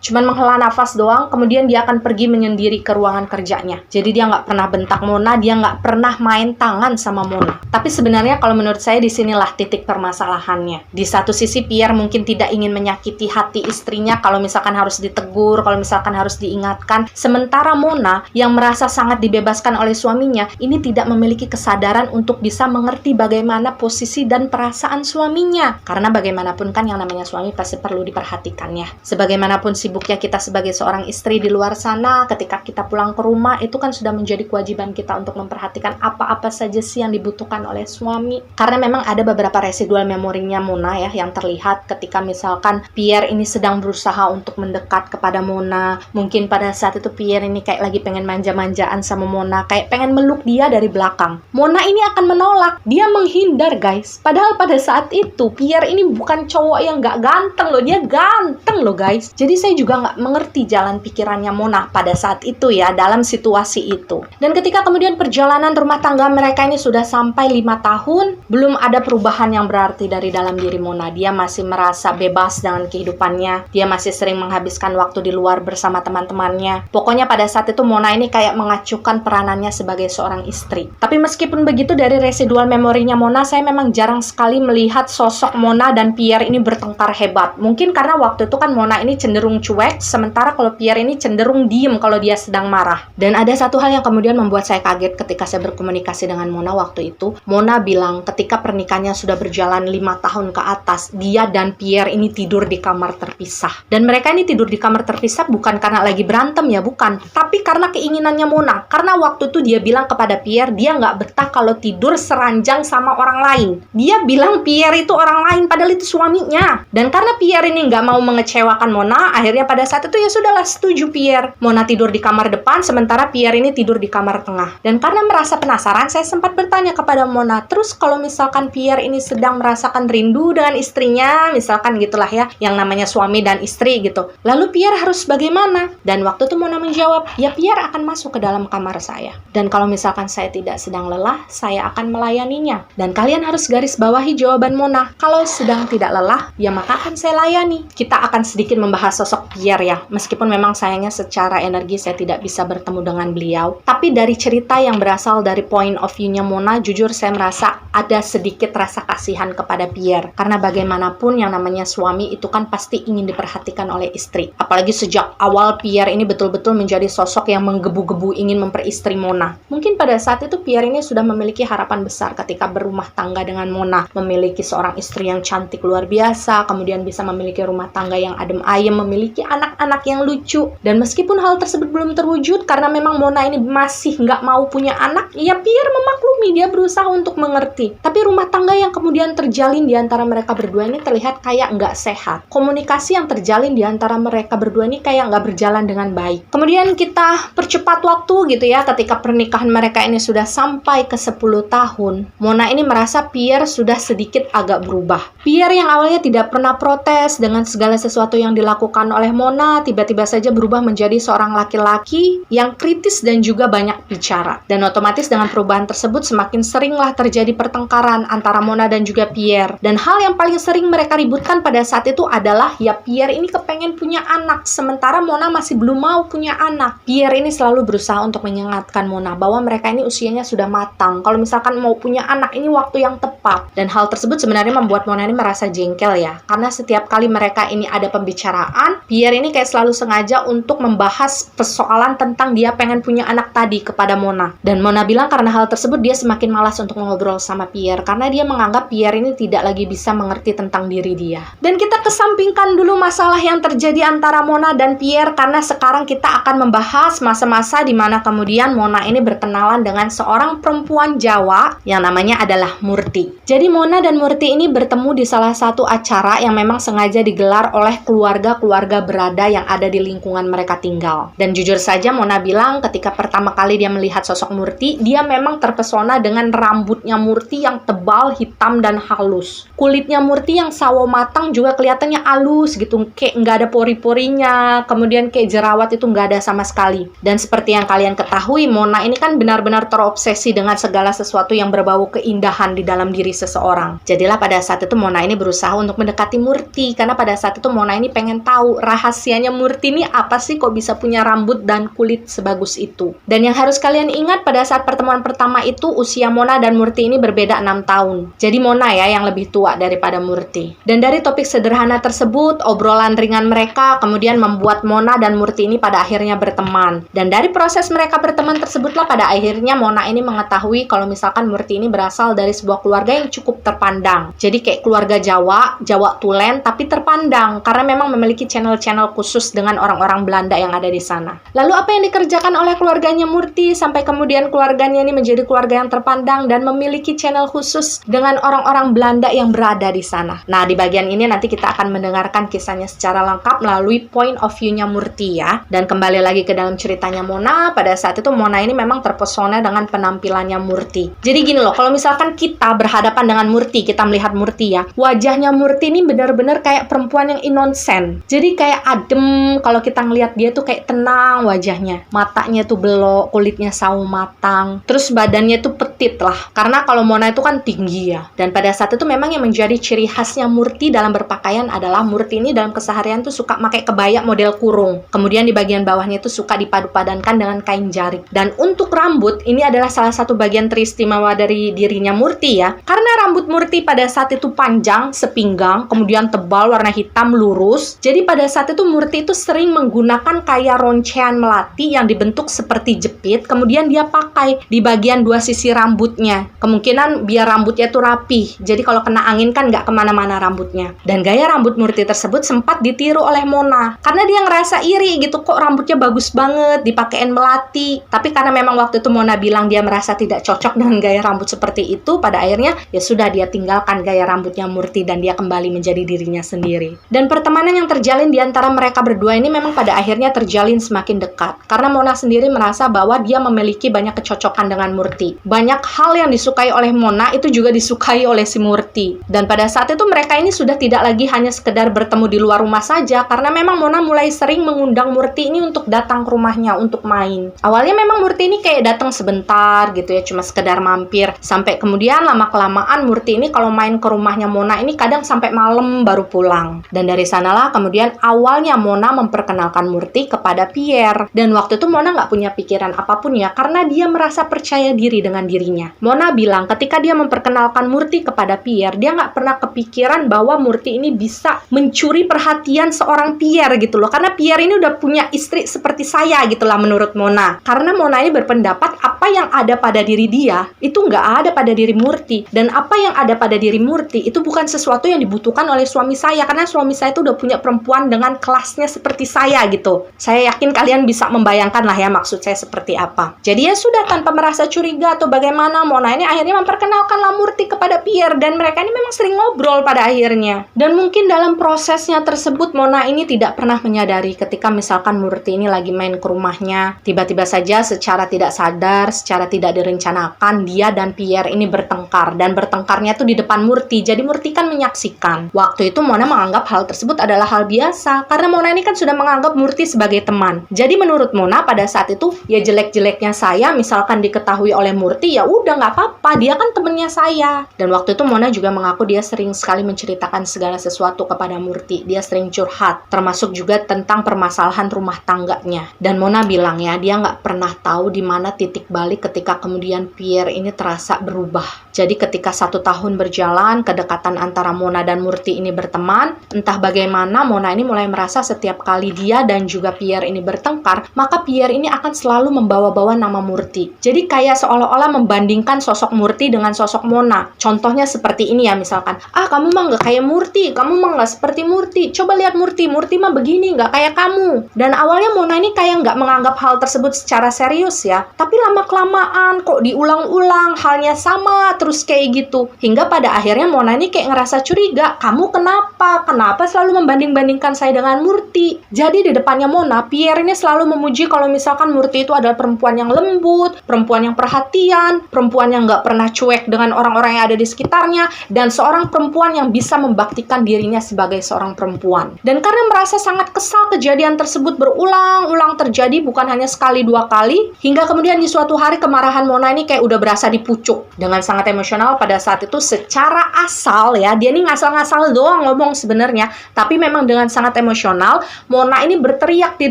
cuman menghela nafas doang, kemudian dia akan pergi menyendiri ke ruangan kerjanya. Jadi dia nggak pernah bentak Mona, dia nggak pernah main tangan sama Mona. Tapi sebenarnya kalau menurut saya disinilah titik permasalahannya. Di satu sisi Pierre mungkin tidak ingin menyakiti hati istrinya kalau misalkan harus ditegur, kalau misalkan harus diingatkan. Sementara Mona yang merasa sangat dibebaskan oleh suaminya, ini tidak memiliki kesadaran untuk bisa mengerti bagaimana posisi dan perasaan suaminya. Karena bagaimanapun kan yang namanya suami pasti perlu diperhatikan ya. Sebagaimanapun sibuk sibuknya kita sebagai seorang istri di luar sana, ketika kita pulang ke rumah, itu kan sudah menjadi kewajiban kita untuk memperhatikan apa-apa saja sih yang dibutuhkan oleh suami. Karena memang ada beberapa residual memorinya Mona ya, yang terlihat ketika misalkan Pierre ini sedang berusaha untuk mendekat kepada Mona. Mungkin pada saat itu Pierre ini kayak lagi pengen manja-manjaan sama Mona, kayak pengen meluk dia dari belakang. Mona ini akan menolak, dia menghindar guys. Padahal pada saat itu Pierre ini bukan cowok yang gak ganteng loh, dia ganteng loh guys. Jadi saya juga gak mengerti jalan pikirannya Mona pada saat itu ya, dalam situasi itu. Dan ketika kemudian perjalanan rumah tangga mereka ini sudah sampai 5 tahun, belum ada perubahan yang berarti dari dalam diri Mona. Dia masih merasa bebas dengan kehidupannya, dia masih sering menghabiskan waktu di luar bersama teman-temannya. Pokoknya pada saat itu Mona ini kayak mengacuhkan peranannya sebagai seorang istri. Tapi meskipun begitu, dari residual memorinya Mona, saya memang jarang sekali melihat sosok Mona dan Pierre ini bertengkar hebat. Mungkin karena waktu itu kan Mona ini cenderung cuek, sementara kalau Pierre ini cenderung diem kalau dia sedang marah. Dan ada satu hal yang kemudian membuat saya kaget ketika saya berkomunikasi dengan Mona waktu itu. Mona bilang ketika pernikahannya sudah berjalan 5 tahun ke atas, dia dan Pierre ini tidur di kamar terpisah. Dan mereka ini tidur di kamar terpisah bukan karena lagi berantem ya, bukan. Tapi karena keinginannya Mona. Karena waktu itu dia bilang kepada Pierre, dia nggak betah kalau tidur seranjang sama orang lain. Dia bilang Pierre itu orang lain, padahal itu suaminya. Dan karena Pierre ini nggak mau mengecewakan Mona, akhirnya pada saat itu ya sudahlah, setuju Pierre. Mona tidur di kamar depan, sementara Pierre ini tidur di kamar tengah. Dan karena merasa penasaran, saya sempat bertanya kepada Mona, terus kalau misalkan Pierre ini sedang merasakan rindu dengan istrinya, misalkan gitulah ya, yang namanya suami dan istri gitu, lalu Pierre harus bagaimana? Dan waktu itu Mona menjawab, ya Pierre akan masuk ke dalam kamar saya. Dan kalau misalkan saya tidak sedang lelah, saya akan melayaninya. Dan kalian harus garis bawahi jawaban Mona, kalau sedang tidak lelah, ya maka akan saya layani. Kita akan sedikit membahas sosok Pierre ya, meskipun memang sayangnya secara energi saya tidak bisa bertemu dengan beliau. Tapi dari cerita yang berasal dari point of view-nya Mona, jujur saya merasa ada sedikit rasa kasihan kepada Pierre. Karena bagaimanapun yang namanya suami itu kan pasti ingin diperhatikan oleh istri. Apalagi sejak awal Pierre ini betul-betul menjadi sosok yang menggebu-gebu ingin memperistri Mona. Mungkin pada saat itu Pierre ini sudah memiliki harapan besar ketika berumah tangga dengan Mona. Memiliki seorang istri yang cantik luar biasa, kemudian bisa memiliki rumah tangga yang adem ayem, memiliki anak-anak yang lucu. Dan meskipun hal tersebut belum terwujud karena memang Mona ini masih nggak mau punya anak, ya Pierre memaklumi, dia berusaha untuk mengerti. Tapi rumah tangga yang kemudian terjalin di antara mereka berdua ini terlihat kayak nggak sehat. Komunikasi yang terjalin di antara mereka berdua ini kayak nggak berjalan dengan baik. Kemudian kita percepat waktu gitu ya, ketika pernikahan mereka ini sudah sampai ke 10 tahun, Mona ini merasa Pierre sudah sedikit agak berubah. Pierre yang awalnya tidak pernah protes dengan segala sesuatu yang dilakukan oleh Mona, tiba-tiba saja berubah menjadi seorang laki-laki yang kritis dan juga banyak bicara. Dan otomatis dengan perubahan tersebut semakin seringlah terjadi pertengkaran antara Mona dan juga Pierre. Dan hal yang paling sering mereka ributkan pada saat itu adalah ya Pierre ini kepengen punya anak, sementara Mona masih belum mau punya anak. Pierre ini selalu berusaha untuk menyengatkan Mona bahwa mereka ini usianya sudah matang. Kalau misalkan mau punya anak ini waktu yang tepat. Dan hal tersebut sebenarnya membuat Mona ini merasa jengkel ya. Karena setiap kali mereka ini ada pembicaraan, Pierre ini kayak selalu sengaja untuk membahas persoalan tentang dia pengen punya anak tadi kepada Mona. Dan Mona bilang karena hal tersebut dia semakin malas untuk ngobrol sama Pierre. Karena dia menganggap Pierre ini tidak lagi bisa mengerti tentang diri dia. Dan kita kesampingkan dulu masalah yang terjadi antara Mona dan Pierre, karena sekarang kita akan membahas masa-masa di mana kemudian Mona ini berkenalan dengan seorang perempuan Jawa yang namanya adalah Murti. Jadi Mona dan Murti ini bertemu di salah satu acara yang memang sengaja digelar oleh keluarga-keluarga berada yang ada di lingkungan mereka tinggal. Dan jujur saja Mona bilang ketika pertama kali dia melihat sosok Murti, dia memang terpesona dengan rambutnya Murti yang tebal, hitam, dan halus. Kulitnya Murti yang sawo matang juga kelihatannya halus gitu, kayak nggak ada pori-porinya, kemudian kayak jerawat itu nggak ada sama sekali. Dan seperti yang kalian ketahui, Mona ini kan benar-benar terobsesi dengan segala sesuatu yang berbau keindahan di dalam diri seseorang. Jadilah pada saat itu Mona ini berusaha untuk mendekati Murti, karena pada saat itu Mona ini pengen tahu rahasianya Murti ini apa sih kok bisa punya rambut dan kulit sebagus itu. Dan yang harus kalian ingat, pada saat pertemuan pertama itu usia Mona dan Murti ini berbeda 6 tahun. Jadi Mona ya yang lebih tua daripada Murti. Dan dari topik sederhana tersebut, obrolan ringan mereka kemudian membuat Mona dan Murti ini pada akhirnya berteman. Dan dari proses mereka berteman tersebutlah pada akhirnya Mona ini mengetahui kalau misalkan Murti ini berasal dari sebuah keluarga yang cukup terpandang. Jadi kayak keluarga Jawa Tulen tapi terpandang karena memang memiliki channel channel khusus dengan orang-orang Belanda yang ada di sana. Lalu apa yang dikerjakan oleh keluarganya Murti sampai kemudian keluarganya ini menjadi keluarga yang terpandang dan memiliki channel khusus dengan orang-orang Belanda yang berada di sana. Nah, di bagian ini nanti kita akan mendengarkan kisahnya secara lengkap melalui point of view-nya Murti ya. Dan kembali lagi ke dalam ceritanya Mona, pada saat itu Mona ini memang terpesona dengan penampilannya Murti. Jadi gini loh, kalau misalkan kita berhadapan dengan Murti, kita melihat Murti ya, wajahnya Murti ini benar-benar kayak perempuan yang innocent. Jadi kayak adem, kalau kita ngelihat dia tuh kayak tenang wajahnya. Matanya tuh belok, kulitnya sawo matang. Terus badannya tuh petit lah. Karena kalau Mona itu kan tinggi ya. Dan pada saat itu memang yang menjadi ciri khasnya Murti dalam berpakaian adalah Murti ini dalam keseharian tuh suka pakai kebaya model kurung. Kemudian di bagian bawahnya itu suka dipadu-padankan dengan kain jarik. Dan untuk rambut, ini adalah salah satu bagian teristimewa dari dirinya Murti ya. Karena rambut Murti pada saat itu panjang, sepinggang, kemudian tebal, warna hitam, lurus. Jadi pada saat itu Murti itu sering menggunakan kayak roncean melati yang dibentuk seperti jepit, kemudian dia pakai di bagian dua sisi rambutnya. Kemungkinan biar rambutnya tuh rapih. Jadi kalau kena angin kan nggak kemana-mana rambutnya. Dan gaya rambut Murti tersebut sempat ditiru oleh Mona. Karena dia ngerasa iri gitu, kok rambutnya bagus banget, dipakein melati. Tapi karena memang waktu itu Mona bilang dia merasa tidak cocok dengan gaya rambut seperti itu, pada akhirnya ya sudah dia tinggalkan gaya rambutnya Murti dan dia kembali menjadi dirinya sendiri. Dan pertemanan yang terjalin di antara mereka berdua ini memang pada akhirnya terjalin semakin dekat. Karena Mona sendiri merasa bahwa dia memiliki banyak kecocokan dengan Murti. Banyak hal yang disukai oleh Mona itu juga disukai oleh si Murti. Dan pada saat itu mereka ini sudah tidak lagi hanya sekedar bertemu di luar rumah saja, karena memang Mona mulai sering mengundang Murti ini untuk datang ke rumahnya untuk main. Awalnya memang Murti ini kayak datang sebentar gitu ya, cuma sekedar mampir. Sampai kemudian lama-kelamaan Murti ini kalau main ke rumahnya Mona ini kadang sampai malam baru pulang. Dan dari sanalah kemudian awalnya Mona memperkenalkan Murti kepada Pierre. Dan waktu itu Mona nggak punya pikiran apapun ya, karena dia merasa percaya diri dengan dirinya. Mona bilang ketika dia memperkenalkan Murti kepada Pierre, dia nggak pernah kepikiran bahwa Murti ini bisa mencuri perhatian seorang Pierre gitu loh. Karena Pierre ini udah punya istri seperti saya gitu lah menurut Mona. Karena Mona ini berpendapat apa yang ada pada diri dia itu nggak ada pada diri Murti. Dan apa yang ada pada diri Murti itu bukan sesuatu yang dibutuhkan oleh suami saya. Karena suami saya itu udah punya perempuan dengan kelasnya seperti saya gitu. Saya yakin kalian bisa membayangkan lah ya maksud saya seperti apa. Jadi ya sudah, tanpa merasa curiga atau bagaimana, Mona ini akhirnya memperkenalkanlah Murti kepada Pierre. Dan mereka ini memang sering ngobrol pada akhirnya. Dan mungkin dalam prosesnya tersebut Mona ini tidak pernah menyadari ketika misalkan Murti ini lagi main ke rumahnya, tiba-tiba saja secara tidak sadar, secara tidak direncanakan, dia dan Pierre ini bertengkar. Dan bertengkarnya tuh di depan Murti. Jadi Murti kan menyaksikan. Waktu itu Mona menganggap hal tersebut adalah hal biasa. Karena Mona ini kan sudah menganggap Murti sebagai teman. Jadi menurut Mona pada saat itu ya jelek-jeleknya saya misalkan diketahui oleh Murti, ya udah nggak apa-apa, dia kan temennya saya. Dan waktu itu Mona juga mengaku dia sering sekali menceritakan segala sesuatu kepada Murti. Dia sering curhat, termasuk juga tentang permasalahan rumah tangganya. Dan Mona bilang ya, dia nggak pernah tahu di mana titik balik ketika kemudian Pierre ini terasa berubah. Jadi ketika 1 tahun berjalan, kedekatan antara Mona dan Murti ini berteman, entah bagaimana Mona ini mulai merasa setiap kali dia dan juga Pierre ini bertengkar, maka Pierre ini akan selalu membawa-bawa nama Murti. Jadi kayak seolah-olah membandingkan sosok Murti dengan sosok Mona. Contohnya seperti ini ya, misalkan, kamu mah nggak kayak Murti, kamu mah nggak seperti Murti, coba lihat Murti, Murti mah begini, nggak kayak kamu. Dan awalnya Mona ini kayak nggak menganggap hal tersebut secara serius ya, tapi lama-kelamaan kok diulang-ulang, halnya sama terus kayak gitu. Hingga pada akhirnya Mona ini kayak ngerasa curiga, kamu kenapa? Kenapa selalu membanding-bandingkan saya dengan Murti? Jadi di depannya Mona, Pierre ini selalu memuji kalau misalkan Murti itu adalah perempuan yang lembut, perempuan yang perhatian, perempuan yang nggak pernah cuek dengan orang-orang yang ada di sekitarnya, dan seorang perempuan yang bisa membaktikan dirinya sebagai seorang perempuan. Dan karena merasa sangat kesal kejadian tersebut berulang-ulang terjadi, bukan hanya sekali 2 kali, hingga kemudian di suatu hari kemarahan Mona ini kayak udah berasa dipucuk. Dengan sangat emosional pada saat itu, secara asal ya, dia ini ngasal-ngasal doang ngomong sebenarnya, tapi memang dengan sangat emosional, Mona ini berteriak di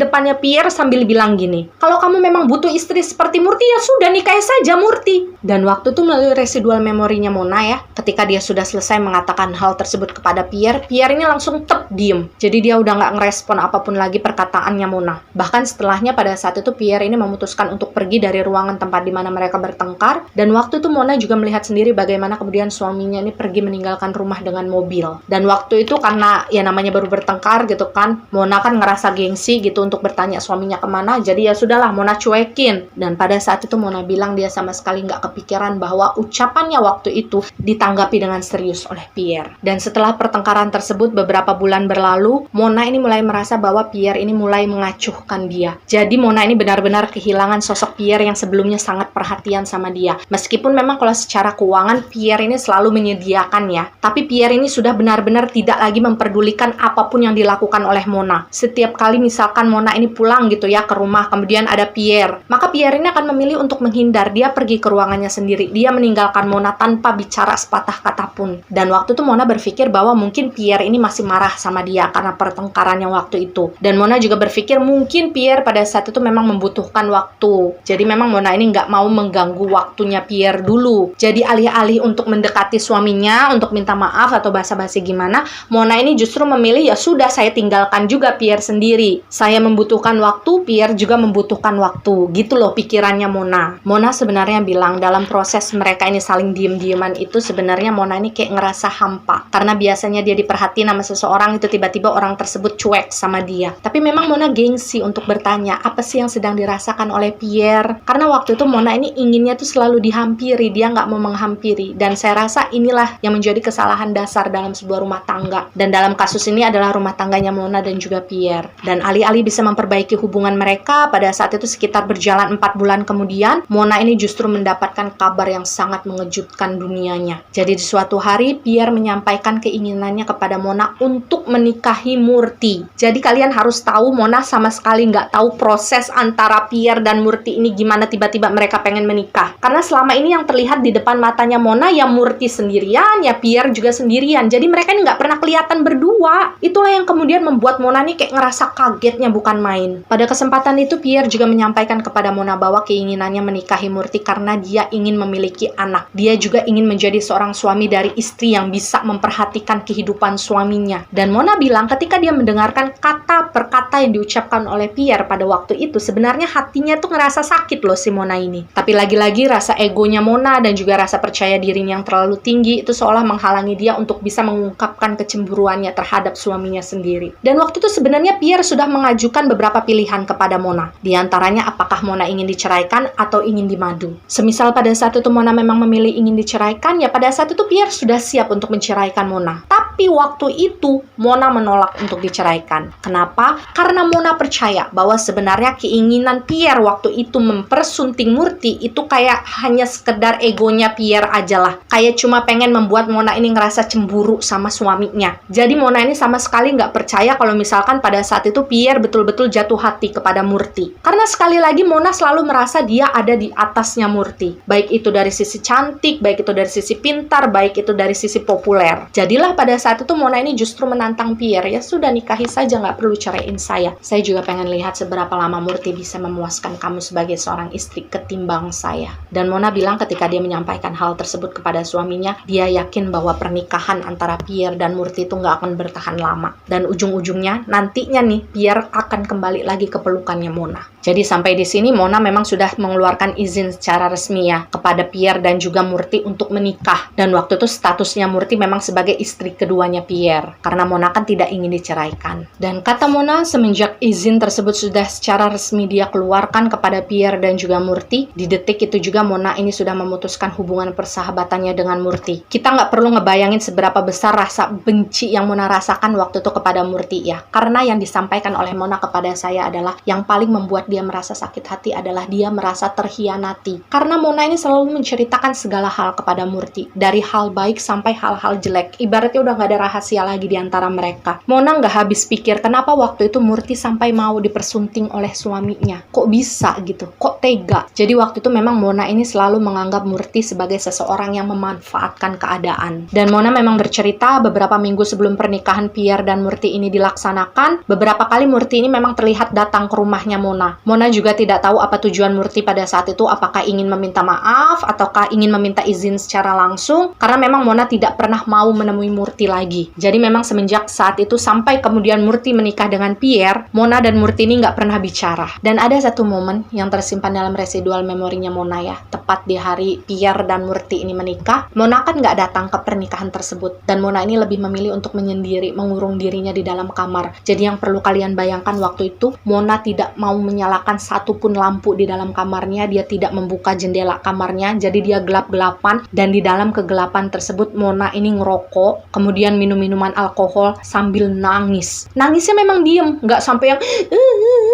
depannya Pierre sambil bilang gini, kalau kamu memang butuh istri seperti Murti, ya sudah nikahi saja Murti. Dan waktu itu melalui residual memorinya Mona ya, ketika dia sudah selesai mengatakan hal tersebut kepada Pierre, Pierre ini langsung diem. Jadi dia udah nggak ngerespon apapun lagi perkataannya Mona. Bahkan setelahnya pada saat itu Pierre ini memutuskan untuk pergi dari ruangan tempat di mana mereka bertengkar. Dan waktu itu Mona juga melihat sendiri bagaimana kemudian suaminya ini pergi meninggalkan rumah dengan mobil. Dan waktu itu karena ya namanya baru bertengkar gitu, gitu kan. Mona kan ngerasa gengsi gitu untuk bertanya suaminya kemana, jadi ya sudahlah Mona cuekin. Dan pada saat itu Mona bilang dia sama sekali nggak kepikiran bahwa ucapannya waktu itu ditanggapi dengan serius oleh Pierre. Dan setelah pertengkaran tersebut beberapa bulan berlalu, Mona ini mulai merasa bahwa Pierre ini mulai mengacuhkan dia. Jadi Mona ini benar-benar kehilangan sosok Pierre yang sebelumnya sangat perhatian sama dia. Meskipun memang kalau secara keuangan Pierre ini selalu menyediakan ya, tapi Pierre ini sudah benar-benar tidak lagi memperdulikan apapun yang dilakukan oleh Mona. Setiap kali misalkan Mona ini pulang gitu ya ke rumah, kemudian ada Pierre, maka Pierre ini akan memilih untuk menghindar. Dia pergi ke ruangannya sendiri. Dia meninggalkan Mona tanpa bicara sepatah kata pun. Dan waktu itu Mona berpikir bahwa mungkin Pierre ini masih marah sama dia karena pertengkaran yang waktu itu. Dan Mona juga berpikir mungkin Pierre pada saat itu memang membutuhkan waktu. Jadi memang Mona ini nggak mau mengganggu waktunya Pierre dulu. Jadi alih-alih untuk mendekati suaminya, untuk minta maaf atau basa-basi gimana, Mona ini justru memilih ya sudah saya tinggalkan juga Pierre sendiri. Saya membutuhkan waktu, Pierre juga membutuhkan waktu. Gitu loh pikirannya Mona. Mona sebenarnya bilang dalam proses mereka ini saling diem-dieman itu sebenarnya Mona ini kayak ngerasa hampa. Karena biasanya dia diperhatiin sama seseorang itu tiba-tiba orang tersebut cuek sama dia. Tapi memang Mona gengsi untuk bertanya apa sih yang sedang dirasakan oleh Pierre. Karena waktu itu Mona ini inginnya tuh selalu dihampiri, dia nggak mau menghampiri. Dan saya rasa inilah yang menjadi kesalahan dasar dalam sebuah rumah tangga. Dan dalam kasus ini adalah rumah tangganya Mona dan juga Pierre. Dan alih-alih bisa memperbaiki hubungan mereka, pada saat itu sekitar berjalan 4 bulan kemudian, Mona ini justru mendapatkan kabar yang sangat mengejutkan dunianya. Jadi di suatu hari, Pierre menyampaikan keinginannya kepada Mona untuk menikahi Murti. Jadi kalian harus tahu, Mona sama sekali nggak tahu proses antara Pierre dan Murti ini gimana tiba-tiba mereka pengen menikah. Karena selama ini yang terlihat di depan matanya Mona, ya Murti sendirian, ya Pierre juga sendirian. Jadi mereka ini nggak pernah kelihatan berdua. Itulah yang kemudian membuat Mona ini kayak ngerasa kagetnya bukan main. Pada kesempatan itu, Pierre juga menyampaikan kepada Mona bahwa keinginannya menikahi Murti karena dia ingin memiliki anak. Dia juga ingin menjadi seorang suami dari istri yang bisa memperhatikan kehidupan suaminya. Dan Mona bilang ketika dia mendengarkan kata per kata yang diucapkan oleh Pierre pada waktu itu, sebenarnya hatinya tuh ngerasa sakit loh si Mona ini. Tapi lagi-lagi rasa egonya Mona dan juga rasa percaya dirinya yang terlalu tinggi itu seolah menghalangi dia untuk bisa mengungkapkan kecemburuannya terhadap suaminya sendiri. Dan waktu itu sebenarnya Pierre sudah mengajukan beberapa pilihan kepada Mona. Di antaranya apakah Mona ingin diceraikan atau ingin dimadu. Semisal pada saat itu Mona memang memilih ingin diceraikan, ya pada saat itu Pierre sudah siap untuk menceraikan Mona. Tapi waktu itu Mona menolak untuk diceraikan. Kenapa? Karena Mona percaya bahwa sebenarnya keinginan Pierre waktu itu mempersunting Murti itu kayak hanya sekedar egonya Pierre aja lah. Kayak cuma pengen membuat Mona ini ngerasa cemburu sama suaminya. Jadi Mona ini sama sekali nggak percaya kalau misalkan pada saat itu Pierre betul-betul jatuh hati kepada Murti. Karena sekali lagi Mona selalu merasa dia ada di atasnya Murti. Baik itu dari sisi cantik, baik itu dari sisi pintar, baik itu dari sisi populer. Jadilah pada saat itu Mona ini justru menantang Pierre, ya sudah nikahi saja, nggak perlu ceraiin saya. Saya juga pengen lihat seberapa lama Murti bisa memuaskan kamu sebagai seorang istri ketimbang saya. Dan Mona bilang ketika dia menyampaikan hal tersebut kepada suaminya, dia yakin bahwa pernikahan antara Pierre dan Murti itu nggak akan bertahan lama. Dan ujung-ujungnya nantinya nih Pierre akan kembali lagi ke pelukannya Mona. Jadi sampai di sini Mona memang sudah mengeluarkan izin secara resmi ya kepada Pierre dan juga Murti untuk menikah. Dan waktu itu statusnya Murti memang sebagai istri keduanya Pierre. Karena Mona kan tidak ingin diceraikan. Dan kata Mona, semenjak izin tersebut sudah secara resmi dia keluarkan kepada Pierre dan juga Murti, di detik itu juga Mona ini sudah memutuskan hubungan persahabatannya dengan Murti. Kita nggak perlu ngebayangin seberapa besar rasa benci yang Mona rasakan waktu itu kepada Murti ya. Karena yang disampaikan oleh Mona kepada saya adalah yang paling membuat dia merasa sakit hati adalah dia merasa terhianati. Karena Mona ini selalu menceritakan segala hal kepada Murti. Dari hal baik sampai hal-hal jelek. Ibaratnya udah nggak ada rahasia lagi di antara mereka. Mona nggak habis pikir kenapa waktu itu Murti sampai mau dipersunting oleh suaminya. Kok bisa gitu? Kok tega? Jadi waktu itu memang Mona ini selalu menganggap Murti sebagai seseorang yang memanfaatkan keadaan. Dan Mona memang bercerita beberapa minggu sebelum pernikahan Pierre dan Murti ini dilaksanakan, beberapa kali Murti ini memang terlihat datang ke rumahnya Mona. Mona juga tidak tahu apa tujuan Murti pada saat itu, apakah ingin meminta maaf ataukah ingin meminta izin secara langsung, karena memang Mona tidak pernah mau menemui Murti lagi. Jadi memang semenjak saat itu sampai kemudian Murti menikah dengan Pierre, Mona dan Murti ini nggak pernah bicara. Dan ada satu momen yang tersimpan dalam residual memorinya Mona ya, tepat di hari Pierre dan Murti ini menikah, Mona kan nggak datang ke pernikahan tersebut, dan Mona ini lebih memilih untuk menyendiri, mengurung dirinya di dalam dalam kamar. Jadi yang perlu kalian bayangkan waktu itu, Mona tidak mau menyalakan satupun lampu di dalam kamarnya, dia tidak membuka jendela kamarnya, jadi dia gelap-gelapan, dan di dalam kegelapan tersebut Mona ini ngerokok, kemudian minum minuman alkohol sambil nangis. Nangisnya memang diem, nggak sampai yang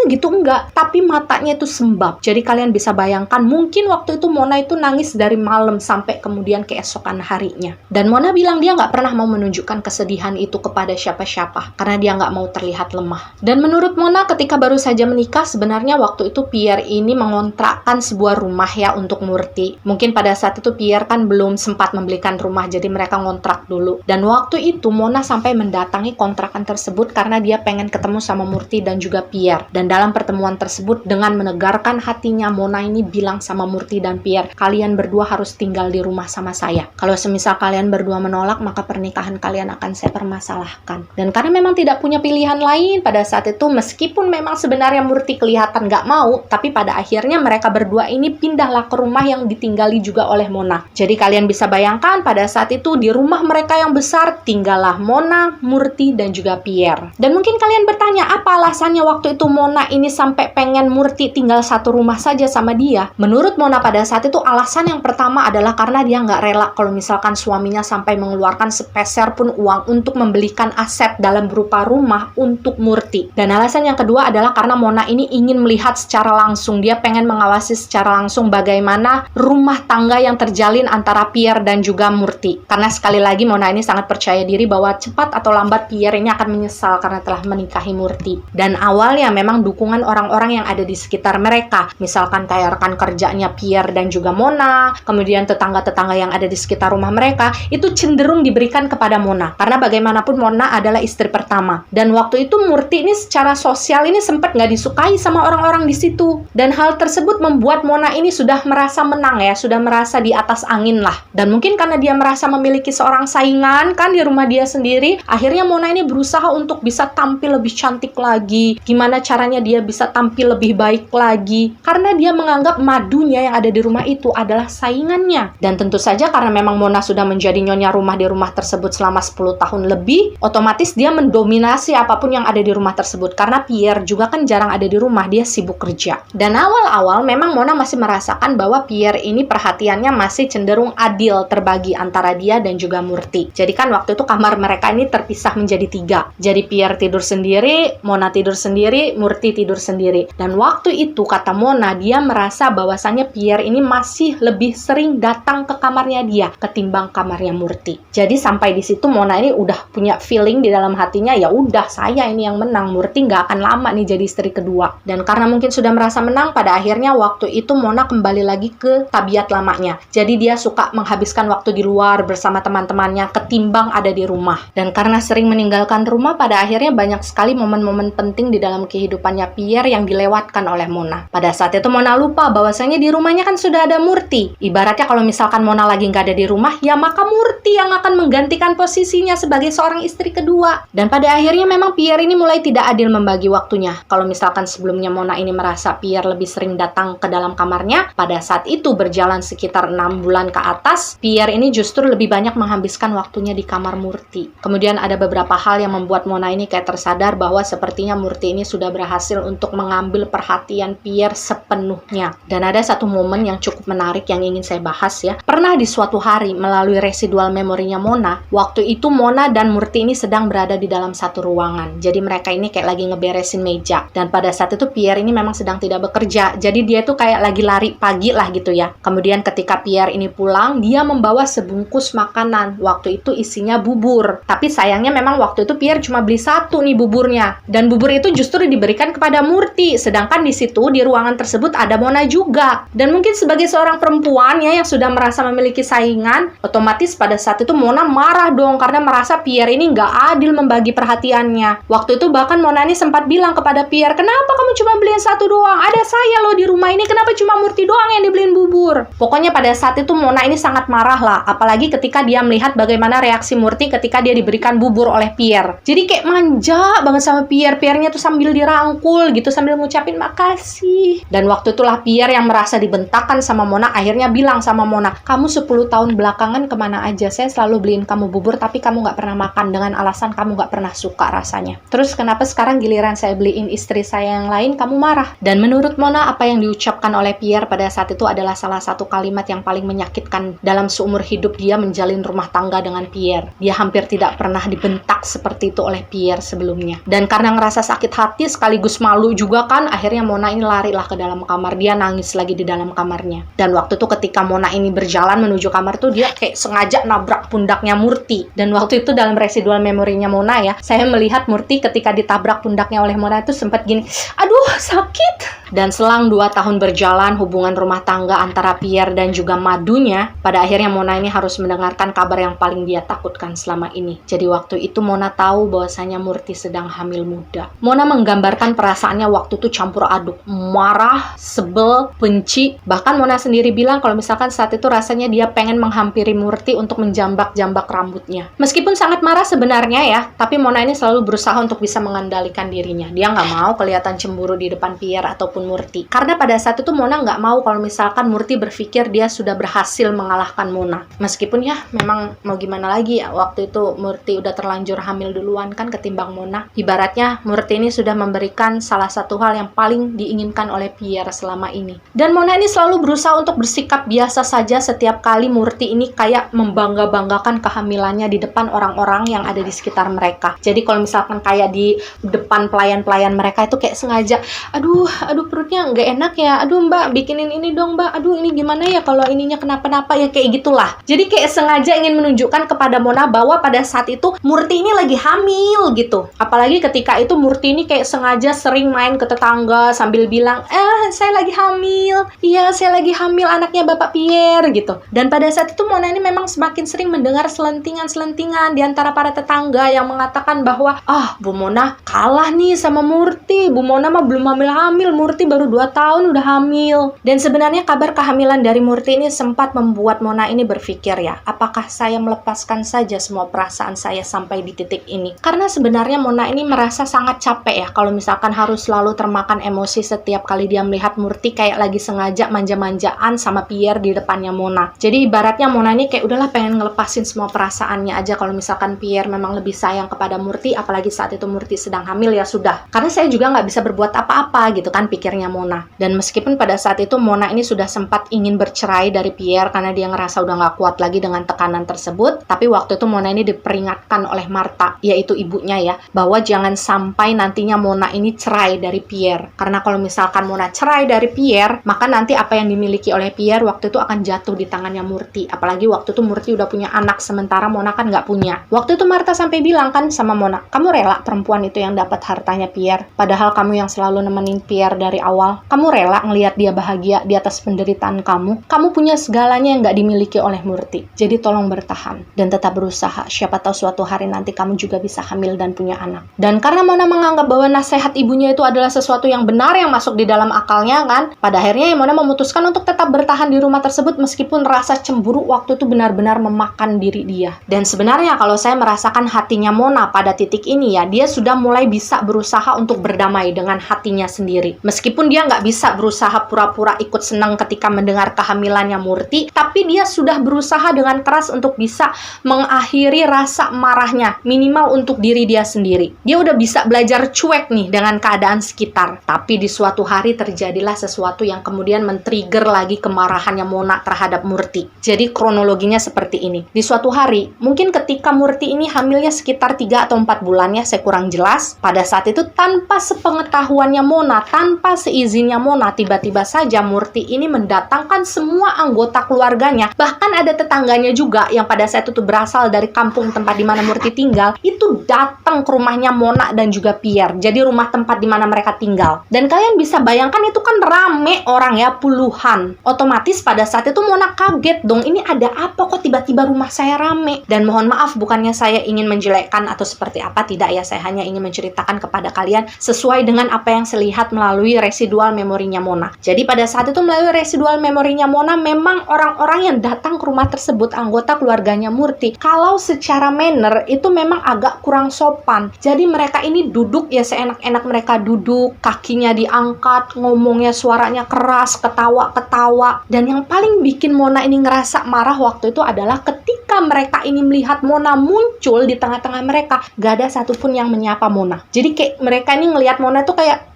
gitu, enggak, tapi matanya itu sembab. Jadi kalian bisa bayangkan, mungkin waktu itu Mona itu nangis dari malam sampai kemudian keesokan harinya. Dan Mona bilang dia nggak pernah mau menunjukkan kesedihan itu kepada siapa-siapa, karena dia nggak mau terlihat lemah. Dan menurut Mona, ketika baru saja menikah, sebenarnya waktu itu Pierre ini mengontrakkan sebuah rumah ya untuk Murti. Mungkin pada saat itu Pierre kan belum sempat membelikan rumah, jadi mereka ngontrak dulu. Dan waktu itu Mona sampai mendatangi kontrakan tersebut karena dia pengen ketemu sama Murti dan juga Pierre. Dan dalam pertemuan tersebut, dengan menegarkan hatinya, Mona ini bilang sama Murti dan Pierre, kalian berdua harus tinggal di rumah sama saya. Kalau semisal kalian berdua menolak, maka pernikahan kalian akan saya permasalahkan. Dan karena memang tidak punya pilihan lain pada saat itu, meskipun memang sebenarnya Murti kelihatan nggak mau, tapi pada akhirnya mereka berdua ini pindahlah ke rumah yang ditinggali juga oleh Mona. Jadi kalian bisa bayangkan pada saat itu di rumah mereka yang besar tinggallah Mona, Murti, dan juga Pierre. Dan mungkin kalian bertanya, apa alasannya waktu itu Mona ini sampai pengen Murti tinggal satu rumah saja sama dia? Menurut Mona pada saat itu alasan yang pertama adalah karena dia nggak rela kalau misalkan suaminya sampai mengeluarkan sepeser pun uang untuk membelikan aset dalam berupa rumah untuk Murti. Dan alasan yang kedua adalah karena Mona ini ingin melihat secara langsung, dia pengen mengawasi secara langsung bagaimana rumah tangga yang terjalin antara Pierre dan juga Murti. Karena sekali lagi Mona ini sangat percaya diri bahwa cepat atau lambat Pierre ini akan menyesal karena telah menikahi Murti. Dan awalnya memang dukungan orang-orang yang ada di sekitar mereka, misalkan kayak rekan kerjanya Pierre dan juga Mona, kemudian tetangga-tetangga yang ada di sekitar rumah mereka, itu cenderung diberikan kepada Mona. Karena bagaimanapun Mona adalah istri pertama. Dan waktu itu Murti ini secara sosial ini sempat nggak disukai sama orang-orang di situ. Dan hal tersebut membuat Mona ini sudah merasa menang ya, sudah merasa di atas angin lah. Dan mungkin karena dia merasa memiliki seorang saingan kan di rumah dia sendiri, akhirnya Mona ini berusaha untuk bisa tampil lebih cantik lagi. Gimana caranya dia bisa tampil lebih baik lagi. Karena dia menganggap madunya yang ada di rumah itu adalah saingannya. Dan tentu saja karena memang Mona sudah menjadi nyonya rumah di rumah tersebut selama 10 tahun lebih, otomatis dia mendominasi apapun yang ada di rumah tersebut. Karena Pierre juga kan jarang ada di rumah, dia sibuk kerja. Dan awal-awal memang Mona masih merasakan bahwa Pierre ini perhatiannya masih cenderung adil terbagi antara dia dan juga Murti. Jadi kan waktu itu kamar mereka ini terpisah menjadi 3. Jadi Pierre tidur sendiri, Mona tidur sendiri, Murti tidur sendiri. Dan waktu itu kata Mona, dia merasa bahwasannya Pierre ini masih lebih sering datang ke kamarnya dia ketimbang kamarnya Murti. Jadi sampai di situ Mona ini udah punya feeling di dalam hatinya, ya udah saya ini yang menang, Murti nggak akan lama nih jadi istri kedua. Dan karena mungkin sudah merasa menang, pada akhirnya waktu itu Mona kembali lagi ke tabiat lamanya. Jadi dia suka menghabiskan waktu di luar bersama teman-temannya ketimbang ada di rumah. Dan karena sering meninggalkan rumah, pada akhirnya banyak sekali momen-momen penting di dalam kehidupannya Pierre yang dilewatkan oleh Mona. Pada saat itu Mona lupa bahwasanya di rumahnya kan sudah ada Murti. Ibaratnya kalau misalkan Mona lagi nggak ada di rumah, ya maka Murti yang akan menggantikan posisinya sebagai seorang istri kedua. Dan pada akhirnya memang Pierre ini mulai tidak adil membagi waktunya. Kalau misalkan sebelumnya Mona ini merasa Pierre lebih sering datang ke dalam kamarnya, pada saat itu berjalan sekitar 6 bulan ke atas, Pierre ini justru lebih banyak menghabiskan waktunya di kamar Murti. Kemudian ada beberapa hal yang membuat Mona ini kayak tersadar bahwa sepertinya Murti ini sudah berhasil untuk mengambil perhatian Pierre sepenuhnya. Dan ada satu momen yang cukup menarik yang ingin saya bahas ya. Pernah di suatu hari melalui residual memorinya Mona, waktu itu Mona dan Murti ini sedang berada di dalam satu ruangan. Jadi mereka ini kayak lagi ngeberesin meja. Dan pada saat itu Pierre ini memang sedang tidak bekerja. Jadi dia tuh kayak lagi lari pagi lah gitu ya. Kemudian ketika Pierre ini pulang, dia membawa sebungkus makanan. Waktu itu isinya bubur. Tapi sayangnya memang waktu itu Pierre cuma beli satu nih buburnya. Dan bubur itu justru diberikan kepada Murti. Sedangkan di situ di ruangan tersebut ada Mona juga. Dan mungkin sebagai seorang perempuan ya yang sudah merasa memiliki saingan, otomatis pada saat itu Mona marah dong karena merasa Pierre ini nggak adil membagi perhatiannya. Waktu itu bahkan Mona ini sempat bilang kepada Pierre, kenapa kamu cuma beliin satu doang? Ada saya loh di rumah ini, kenapa cuma Murti doang yang dibeliin bubur? Pokoknya pada saat itu Mona ini sangat marah lah, apalagi ketika dia melihat bagaimana reaksi Murti ketika dia diberikan bubur oleh Pierre. Jadi kayak manja banget sama Pierre. Pierre-nya tuh sambil dirangkul gitu, sambil ngucapin makasih. Dan waktu itulah Pierre yang merasa dibentakkan sama Mona, akhirnya bilang sama Mona, kamu 10 tahun belakangan kemana aja? Saya selalu beliin kamu bubur, tapi kamu nggak pernah makan dengan alasan kamu nggak pernah pernah suka rasanya. Terus kenapa sekarang giliran saya beliin istri saya yang lain, kamu marah? Dan menurut Mona, apa yang diucapkan oleh Pierre pada saat itu adalah salah satu kalimat yang paling menyakitkan dalam seumur hidup dia menjalin rumah tangga dengan Pierre. Dia hampir tidak pernah dibentak seperti itu oleh Pierre sebelumnya. Dan karena ngerasa sakit hati sekaligus malu juga kan, akhirnya Mona ini larilah ke dalam kamar. Dia nangis lagi di dalam kamarnya. Dan waktu itu ketika Mona ini berjalan menuju kamar tuh, dia kayak sengaja nabrak pundaknya Murti. Dan waktu itu dalam residual memorinya Mona ya, saya melihat Murti ketika ditabrak pundaknya oleh Mona itu sempat gini, aduh sakit. Dan selang 2 tahun berjalan hubungan rumah tangga antara Pierre dan juga madunya, pada akhirnya Mona ini harus mendengarkan kabar yang paling dia takutkan selama ini. Jadi waktu itu Mona tahu bahwasanya Murti sedang hamil muda. Mona menggambarkan perasaannya waktu itu campur aduk, marah, sebel, benci. Bahkan Mona sendiri bilang kalau misalkan saat itu rasanya dia pengen menghampiri Murti untuk menjambak-jambak rambutnya. Meskipun sangat marah sebenarnya ya, tapi Mona ini selalu berusaha untuk bisa mengendalikan dirinya. Dia nggak mau kelihatan cemburu di depan Pierre ataupun Murti. Karena pada saat itu Mona nggak mau kalau misalkan Murti berpikir dia sudah berhasil mengalahkan Mona. Meskipun ya memang mau gimana lagi ya, waktu itu Murti udah terlanjur hamil duluan kan ketimbang Mona. Ibaratnya Murti ini sudah memberikan salah satu hal yang paling diinginkan oleh Pierre selama ini. Dan Mona ini selalu berusaha untuk bersikap biasa saja setiap kali Murti ini kayak membangga-banggakan kehamilannya di depan orang-orang yang ada di sekitar mereka. Jadi kalau misalkan kayak di depan pelayan-pelayan mereka itu kayak sengaja, aduh perutnya nggak enak ya, aduh mbak bikinin ini dong mbak, aduh ini gimana ya kalau ininya kenapa-napa ya, kayak gitulah. Jadi kayak sengaja ingin menunjukkan kepada Mona bahwa pada saat itu Murti ini lagi hamil gitu. Apalagi ketika itu Murti ini kayak sengaja sering main ke tetangga sambil bilang, saya lagi hamil, iya saya lagi hamil anaknya Bapak Pierre gitu. Dan pada saat itu Mona ini memang semakin sering mendengar selentingan-selentingan di antara para tetangga yang mengatakan bahwa, Bu Mona kalah nih sama Murti, Bu Mona mah belum hamil-hamil, Murti baru 2 tahun udah hamil. Dan sebenarnya kabar kehamilan dari Murti ini sempat membuat Mona ini berpikir ya, apakah saya melepaskan saja semua perasaan saya sampai di titik ini? Karena sebenarnya Mona ini merasa sangat capek ya kalau misalkan harus selalu termakan emosi setiap kali dia melihat Murti kayak lagi sengaja manja-manjaan sama Pierre di depannya Mona. Jadi ibaratnya Mona ini kayak udahlah pengen ngelepasin semua perasaannya aja kalau misalkan Pierre memang lebih sayang kepada Murti, apalagi saat itu Murti sedang hamil ya sudah. Karena saya juga nggak bisa berbuat apa-apa gitu kan, pikirnya Mona. Dan meskipun pada saat itu Mona ini sudah sempat ingin bercerai dari Pierre karena dia ngerasa udah nggak kuat lagi dengan tekanan tersebut, tapi waktu itu Mona ini diperingatkan oleh Martha, yaitu ibunya ya, bahwa jangan sampai nantinya Mona ini cerai dari Pierre. Karena kalau misalkan Mona cerai dari Pierre, maka nanti apa yang dimiliki oleh Pierre waktu itu akan jatuh di tangannya Murti. Apalagi waktu itu Murti udah punya anak, sementara Mona kan nggak punya. Waktu itu Martha sampai bilang kan sama Mona, kamu rela perempuan itu yang dapat hartanya Pierre, padahal kamu yang selalu nemenin Pierre dari awal. Kamu rela ngelihat dia bahagia di atas penderitaan kamu. Kamu punya segalanya yang nggak dimiliki oleh Murti. Jadi tolong bertahan dan tetap berusaha. Siapa tahu suatu hari nanti kamu juga bisa hamil dan punya anak. Dan karena Mona menganggap bahwa nasihat ibunya itu adalah sesuatu yang benar yang masuk di dalam akalnya kan, pada akhirnya Mona memutuskan untuk tetap bertahan di rumah tersebut meskipun rasa cemburu waktu itu benar-benar memakan diri dia. Dan sebenarnya kalau saya merasakan hatinya Mona pada titik ini ya, dia sudah mulai bisa berusaha untuk berdamai dengan hatinya sendiri. Meskipun dia nggak bisa berusaha pura-pura ikut senang ketika mendengar kehamilannya Murti, tapi dia sudah berusaha dengan keras untuk bisa mengakhiri rasa marahnya, minimal untuk diri dia sendiri. Dia udah bisa belajar cuek nih dengan keadaan sekitar. Tapi di suatu hari terjadilah sesuatu yang kemudian men-trigger lagi kemarahannya Mona terhadap Murti. Jadi kronologinya seperti ini. Di suatu hari, mungkin ketika Murti ini hamilnya sekitar 3 atau 4 bulan ya, saya kurang jelas. Pada saat itu tanpa sepengetahuannya Mona, tanpa seizinnya Mona, tiba-tiba saja Murti ini mendatangkan semua anggota keluarganya, bahkan ada tetangganya juga yang pada saat itu berasal dari kampung tempat di mana Murti tinggal, itu datang ke rumahnya Mona dan juga Pierre. Jadi rumah tempat di mana mereka tinggal. Dan kalian bisa bayangkan itu kan rame orang ya, puluhan. Otomatis pada saat itu Mona kaget dong, ini ada apa kok tiba-tiba rumah saya rame? Dan mohon maaf, bukannya saya ingin menjelekkan atau seperti apa, tidak ya, saya hanya ingin menceritakan kepada kalian sesuai dengan apa yang saya lihat melalui residual memorinya Mona. Jadi pada saat itu melalui residual memorinya Mona, memang orang-orang yang datang ke rumah tersebut, anggota keluarganya Murti, kalau secara manner itu memang agak kurang sopan. Jadi mereka ini duduk ya seenak-enak mereka duduk, kakinya diangkat, ngomongnya suaranya keras, ketawa-ketawa. Dan yang paling bikin Mona ini ngerasa marah waktu itu adalah ketika ketika mereka ini melihat Mona muncul di tengah-tengah mereka, gak ada satupun yang menyapa Mona. Jadi kayak mereka ini ngelihat Mona tuh kayak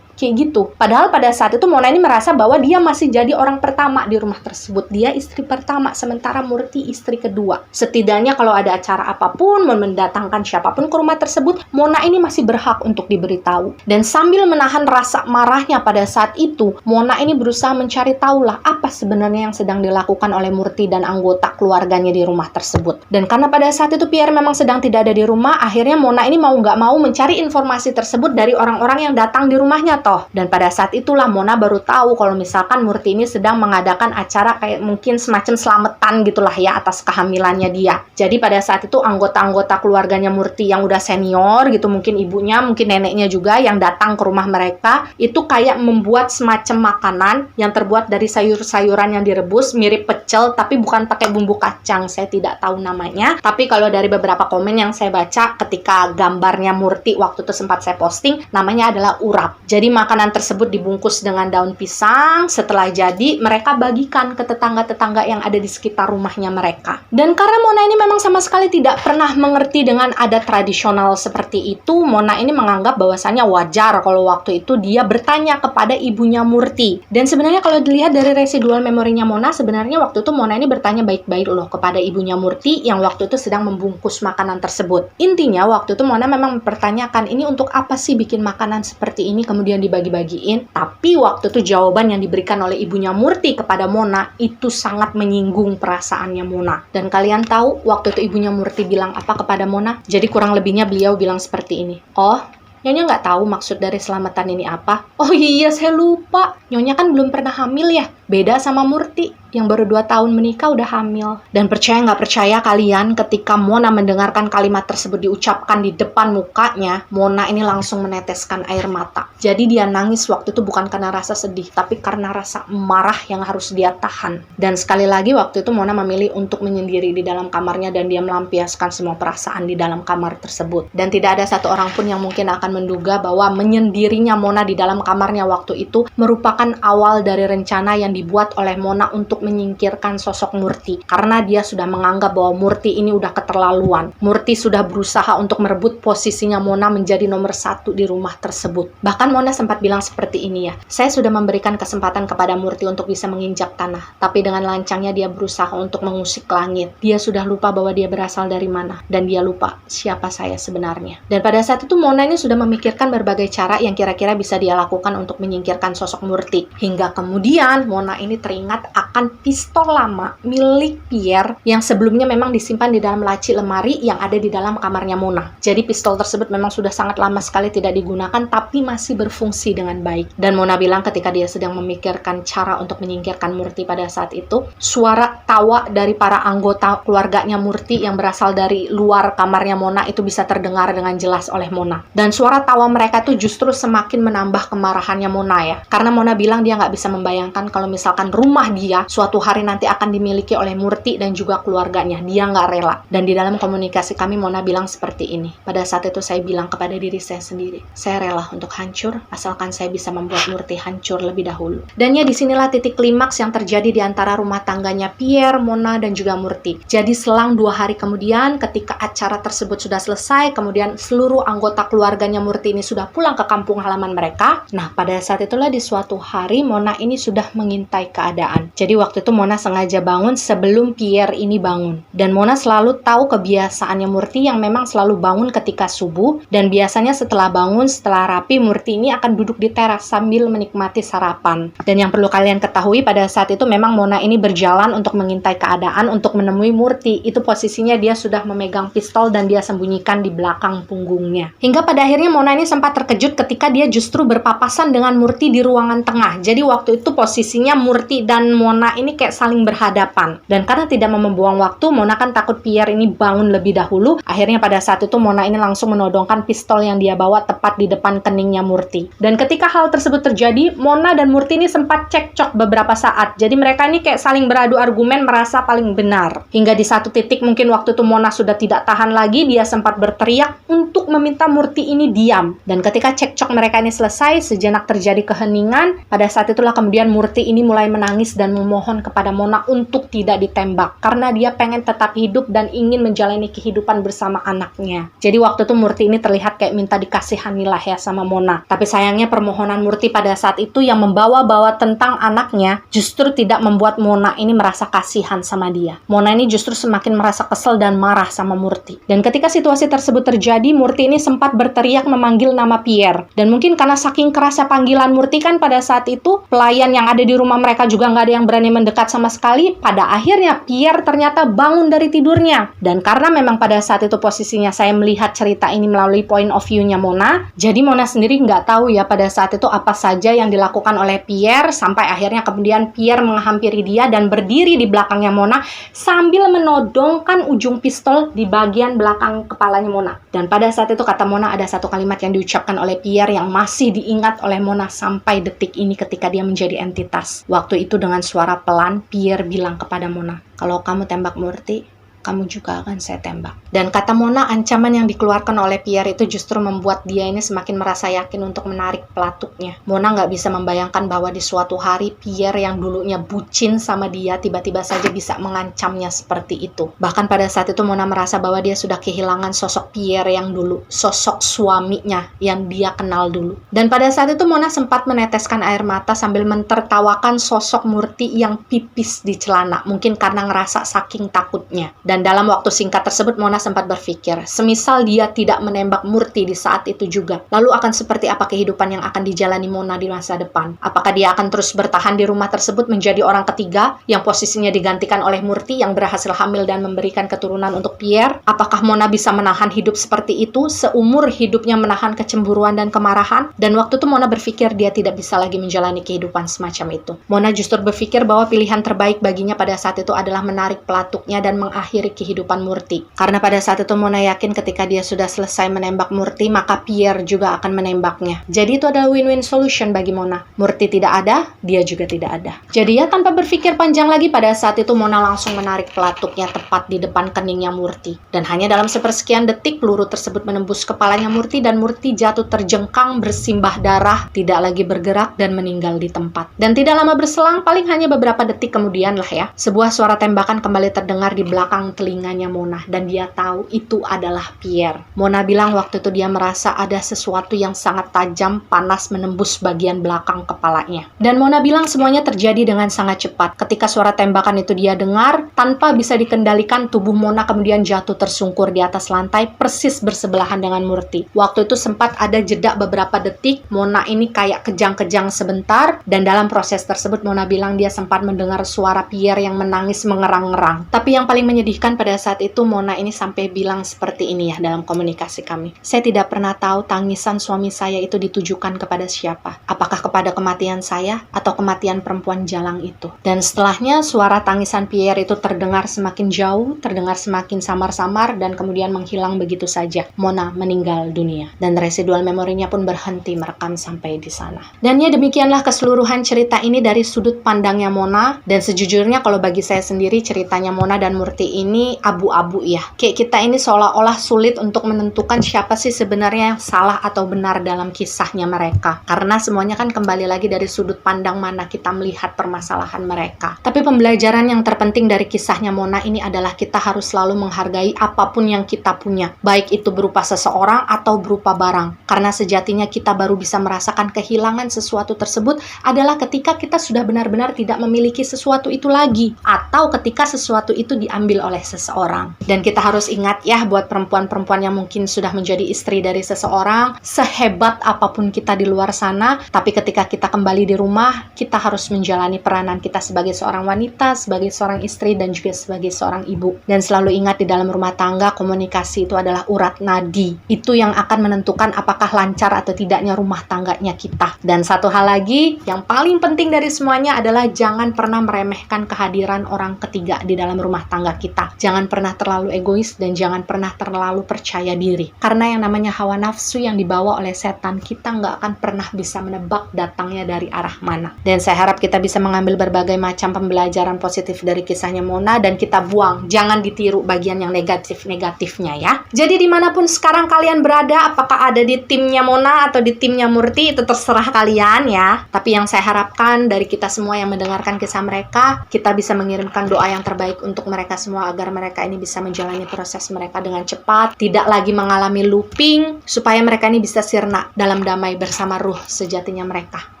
gitu. Padahal pada saat itu Mona ini merasa bahwa dia masih jadi orang pertama di rumah tersebut. Dia istri pertama, sementara Murti istri kedua. Setidaknya kalau ada acara apapun, mendatangkan siapapun ke rumah tersebut, Mona ini masih berhak untuk diberitahu. Dan sambil menahan rasa marahnya pada saat itu, Mona ini berusaha mencari tahulah apa sebenarnya yang sedang dilakukan oleh Murti dan anggota keluarganya di rumah tersebut. Dan karena pada saat itu Pierre memang sedang tidak ada di rumah, akhirnya Mona ini mau nggak mau mencari informasi tersebut dari orang-orang yang datang di rumahnya Dan pada saat itulah Mona baru tahu kalau misalkan Murti ini sedang mengadakan acara kayak mungkin semacam selamatan gitulah ya atas kehamilannya dia. Jadi pada saat itu anggota-anggota keluarganya Murti yang udah senior gitu, mungkin ibunya, mungkin neneknya juga yang datang ke rumah mereka, itu kayak membuat semacam makanan yang terbuat dari sayur-sayuran yang direbus, mirip pecel tapi bukan pakai bumbu kacang. Saya tidak tahu namanya, tapi kalau dari beberapa komen yang saya baca ketika gambarnya Murti waktu itu sempat saya posting, namanya adalah urap. Jadi makanan tersebut dibungkus dengan daun pisang. Setelah jadi, mereka bagikan ke tetangga-tetangga yang ada di sekitar rumahnya mereka. Dan karena Mona ini memang sama sekali tidak pernah mengerti dengan adat tradisional seperti itu, Mona ini menganggap bahwasannya wajar kalau waktu itu dia bertanya kepada ibunya Murti. Dan sebenarnya kalau dilihat dari residual memorinya Mona, sebenarnya waktu itu Mona ini bertanya baik-baik loh kepada ibunya Murti yang waktu itu sedang membungkus makanan tersebut. Intinya waktu itu Mona memang mempertanyakan, ini untuk apa sih bikin makanan seperti ini kemudian dibagi-bagiin. Tapi waktu itu jawaban yang diberikan oleh ibunya Murti kepada Mona itu sangat menyinggung perasaannya Mona. Dan kalian tahu waktu itu ibunya Murti bilang apa kepada Mona? Jadi kurang lebihnya beliau bilang seperti ini. Oh, Nyonya nggak tahu maksud dari selamatan ini apa? Oh iya, saya lupa. Nyonya kan belum pernah hamil ya? Beda sama Murti yang baru 2 tahun menikah udah hamil. Dan percaya nggak percaya kalian, ketika Mona mendengarkan kalimat tersebut diucapkan di depan mukanya, Mona ini langsung meneteskan air mata. Jadi dia nangis waktu itu bukan karena rasa sedih, tapi karena rasa marah yang harus dia tahan. Dan sekali lagi waktu itu Mona memilih untuk menyendiri di dalam kamarnya dan dia melampiaskan semua perasaan di dalam kamar tersebut. Dan tidak ada satu orang pun yang mungkin akan menduga bahwa menyendirinya Mona di dalam kamarnya waktu itu merupakan awal dari rencana yang dibuat oleh Mona untuk menyingkirkan sosok Murti, karena dia sudah menganggap bahwa Murti ini udah keterlaluan. Murti sudah berusaha untuk merebut posisinya Mona menjadi nomor 1 di rumah tersebut. Bahkan Mona sempat bilang seperti ini ya, saya sudah memberikan kesempatan kepada Murti untuk bisa menginjak tanah, tapi dengan lancangnya dia berusaha untuk mengusik langit. Dia sudah lupa bahwa dia berasal dari mana, dan dia lupa siapa saya sebenarnya. Dan pada saat itu Mona ini sudah memikirkan berbagai cara yang kira-kira bisa dia lakukan untuk menyingkirkan sosok Murti. Hingga kemudian Mona ini teringat akan pistol lama milik Pierre yang sebelumnya memang disimpan di dalam laci lemari yang ada di dalam kamarnya Mona. Jadi pistol tersebut memang sudah sangat lama sekali tidak digunakan tapi masih berfungsi dengan baik. Dan Mona bilang ketika dia sedang memikirkan cara untuk menyingkirkan Murti pada saat itu, suara tawa dari para anggota keluarganya Murti yang berasal dari luar kamarnya Mona itu bisa terdengar dengan jelas oleh Mona. Dan suara tawa mereka itu justru semakin menambah kemarahannya Mona ya. Karena Mona bilang dia nggak bisa membayangkan kalau misalkan rumah dia suatu hari nanti akan dimiliki oleh Murti dan juga keluarganya. Dia nggak rela. Dan di dalam komunikasi kami, Mona bilang seperti ini. Pada saat itu saya bilang kepada diri saya sendiri, saya rela untuk hancur, asalkan saya bisa membuat Murti hancur lebih dahulu. Dan ya disinilah titik klimaks yang terjadi di antara rumah tangganya Pierre, Mona, dan juga Murti. Jadi selang 2 hari kemudian, ketika acara tersebut sudah selesai, kemudian seluruh anggota keluarganya Murti ini sudah pulang ke kampung halaman mereka. Nah, pada saat itulah di suatu hari, Mona ini sudah mengintai keadaan. Jadi waktu itu Mona sengaja bangun sebelum Pierre ini bangun. Dan Mona selalu tahu kebiasaannya Murti yang memang selalu bangun ketika subuh. Dan biasanya setelah bangun, setelah rapi, Murti ini akan duduk di teras sambil menikmati sarapan. Dan yang perlu kalian ketahui pada saat itu memang Mona ini berjalan untuk mengintai keadaan untuk menemui Murti. Itu posisinya dia sudah memegang pistol dan dia sembunyikan di belakang punggungnya. Hingga pada akhirnya Mona ini sempat terkejut ketika dia justru berpapasan dengan Murti di ruangan tengah. Jadi waktu itu posisinya Murti dan Mona ini kayak saling berhadapan. Dan karena tidak mau membuang waktu, Mona kan takut Pierre ini bangun lebih dahulu. Akhirnya pada saat itu Mona ini langsung menodongkan pistol yang dia bawa tepat di depan keningnya Murti. Dan ketika hal tersebut terjadi, Mona dan Murti ini sempat cekcok beberapa saat. Jadi mereka ini kayak saling beradu argumen merasa paling benar. Hingga di satu titik mungkin waktu itu Mona sudah tidak tahan lagi, dia sempat berteriak untuk meminta Murti ini diam. Dan ketika cekcok mereka ini selesai, sejenak terjadi keheningan. Pada saat itulah kemudian Murti ini ini mulai menangis dan memohon kepada Mona untuk tidak ditembak karena dia pengen tetap hidup dan ingin menjalani kehidupan bersama anaknya. Jadi waktu itu Murti ini terlihat kayak minta dikasihanilah ya sama Mona. Tapi sayangnya permohonan Murti pada saat itu yang membawa-bawa tentang anaknya justru tidak membuat Mona ini merasa kasihan sama dia. Mona ini justru semakin merasa kesel dan marah sama Murti. Dan ketika situasi tersebut terjadi, Murti ini sempat berteriak memanggil nama Pierre. Dan mungkin karena saking kerasnya panggilan Murti kan pada saat itu, pelayan yang ada di rumah mereka juga nggak ada yang berani mendekat sama sekali. Pada akhirnya Pierre ternyata bangun dari tidurnya. Dan karena memang pada saat itu posisinya saya melihat cerita ini melalui point of view-nya Mona, jadi Mona sendiri nggak tahu ya pada saat itu apa saja yang dilakukan oleh Pierre, sampai akhirnya kemudian Pierre menghampiri dia dan berdiri di belakangnya Mona sambil menodongkan ujung pistol di bagian belakang kepalanya Mona. Dan pada saat itu kata Mona ada satu kalimat yang diucapkan oleh Pierre yang masih diingat oleh Mona sampai detik ini ketika dia menjadi entitas. Waktu itu dengan suara pelan, Pierre bilang kepada Mona, "Kalau kamu tembak Murti, kamu juga akan saya tembak." Dan kata Mona, ancaman yang dikeluarkan oleh Pierre itu justru membuat dia ini semakin merasa yakin untuk menarik pelatuknya. Mona nggak bisa membayangkan bahwa di suatu hari Pierre yang dulunya bucin sama dia tiba-tiba saja bisa mengancamnya seperti itu. Bahkan pada saat itu Mona merasa bahwa dia sudah kehilangan sosok Pierre yang dulu, sosok suaminya yang dia kenal dulu. Dan pada saat itu Mona sempat meneteskan air mata sambil mentertawakan sosok Murti yang pipis di celana, mungkin karena ngerasa saking takutnya. Dan dalam waktu singkat tersebut Mona sempat berpikir, semisal dia tidak menembak Murti di saat itu juga, lalu akan seperti apa kehidupan yang akan dijalani Mona di masa depan? Apakah dia akan terus bertahan di rumah tersebut menjadi orang ketiga yang posisinya digantikan oleh Murti yang berhasil hamil dan memberikan keturunan untuk Pierre? Apakah Mona bisa menahan hidup seperti itu seumur hidupnya menahan kecemburuan dan kemarahan? Dan waktu itu Mona berpikir dia tidak bisa lagi menjalani kehidupan semacam itu. Mona justru berpikir bahwa pilihan terbaik baginya pada saat itu adalah menarik pelatuknya dan mengakhiri kehidupan Murti. Karena pada saat itu Mona yakin ketika dia sudah selesai menembak Murti, maka Pierre juga akan menembaknya. Jadi itu adalah win-win solution bagi Mona. Murti tidak ada, dia juga tidak ada. Jadi ya tanpa berpikir panjang lagi pada saat itu Mona langsung menarik pelatuknya tepat di depan keningnya Murti. Dan hanya dalam sepersekian detik peluru tersebut menembus kepalanya Murti dan Murti jatuh terjengkang bersimbah darah, tidak lagi bergerak dan meninggal di tempat. Dan tidak lama berselang, paling hanya beberapa detik kemudian lah ya, sebuah suara tembakan kembali terdengar di belakang telinganya Mona dan dia tahu itu adalah Pierre. Mona bilang waktu itu dia merasa ada sesuatu yang sangat tajam, panas menembus bagian belakang kepalanya. Dan Mona bilang semuanya terjadi dengan sangat cepat. Ketika suara tembakan itu dia dengar, tanpa bisa dikendalikan tubuh Mona kemudian jatuh tersungkur di atas lantai persis bersebelahan dengan Murti. Waktu itu sempat ada jeda beberapa detik, Mona ini kayak kejang-kejang sebentar dan dalam proses tersebut Mona bilang dia sempat mendengar suara Pierre yang menangis mengerang-ngerang. Tapi yang paling menyedihkan pada saat itu Mona ini sampai bilang seperti ini ya dalam komunikasi kami. Saya tidak pernah tahu tangisan suami saya itu ditujukan kepada siapa. Apakah kepada kematian saya atau kematian perempuan jalang itu. Dan setelahnya suara tangisan Pierre itu terdengar semakin jauh, terdengar semakin samar-samar dan kemudian menghilang begitu saja. Mona meninggal dunia. Dan residual memorinya pun berhenti merekam sampai di sana. Dan ya demikianlah keseluruhan cerita ini dari sudut pandangnya Mona. Dan sejujurnya kalau bagi saya sendiri ceritanya Mona dan Murti ini abu-abu ya. Kayak kita ini seolah-olah sulit untuk menentukan siapa sih sebenarnya yang salah atau benar dalam kisahnya mereka. Karena semuanya kan kembali lagi dari sudut pandang mana kita melihat permasalahan mereka. Tapi pembelajaran yang terpenting dari kisahnya Mona ini adalah kita harus selalu menghargai apapun yang kita punya. Baik itu berupa seseorang atau berupa barang. Karena sejatinya kita baru bisa merasakan kehilangan sesuatu tersebut adalah ketika kita sudah benar-benar tidak memiliki sesuatu itu lagi. Atau ketika sesuatu itu diambil oleh seseorang. Dan kita harus ingat ya buat perempuan-perempuan yang mungkin sudah menjadi istri dari seseorang, sehebat apapun kita di luar sana, tapi ketika kita kembali di rumah, kita harus menjalani peranan kita sebagai seorang wanita, sebagai seorang istri, dan juga sebagai seorang ibu. Dan selalu ingat di dalam rumah tangga, komunikasi itu adalah urat nadi. Itu yang akan menentukan apakah lancar atau tidaknya rumah tangganya kita. Dan satu hal lagi, yang paling penting dari semuanya adalah jangan pernah meremehkan kehadiran orang ketiga di dalam rumah tangga kita. kita. Jangan pernah terlalu egois dan jangan pernah terlalu percaya diri. Karena yang namanya hawa nafsu yang dibawa oleh setan, kita nggak akan pernah bisa menebak datangnya dari arah mana. Dan saya harap kita bisa mengambil berbagai macam pembelajaran positif dari kisahnya Mona dan kita buang. Jangan ditiru bagian yang negatif-negatifnya ya. Jadi dimanapun sekarang kalian berada, apakah ada di timnya Mona atau di timnya Murti, itu terserah kalian ya. Tapi yang saya harapkan dari kita semua yang mendengarkan kisah mereka, kita bisa mengirimkan doa yang terbaik untuk mereka semua agar mereka ini bisa menjalani proses mereka dengan cepat, tidak lagi mengalami looping, supaya mereka ini bisa sirna dalam damai bersama ruh sejatinya mereka.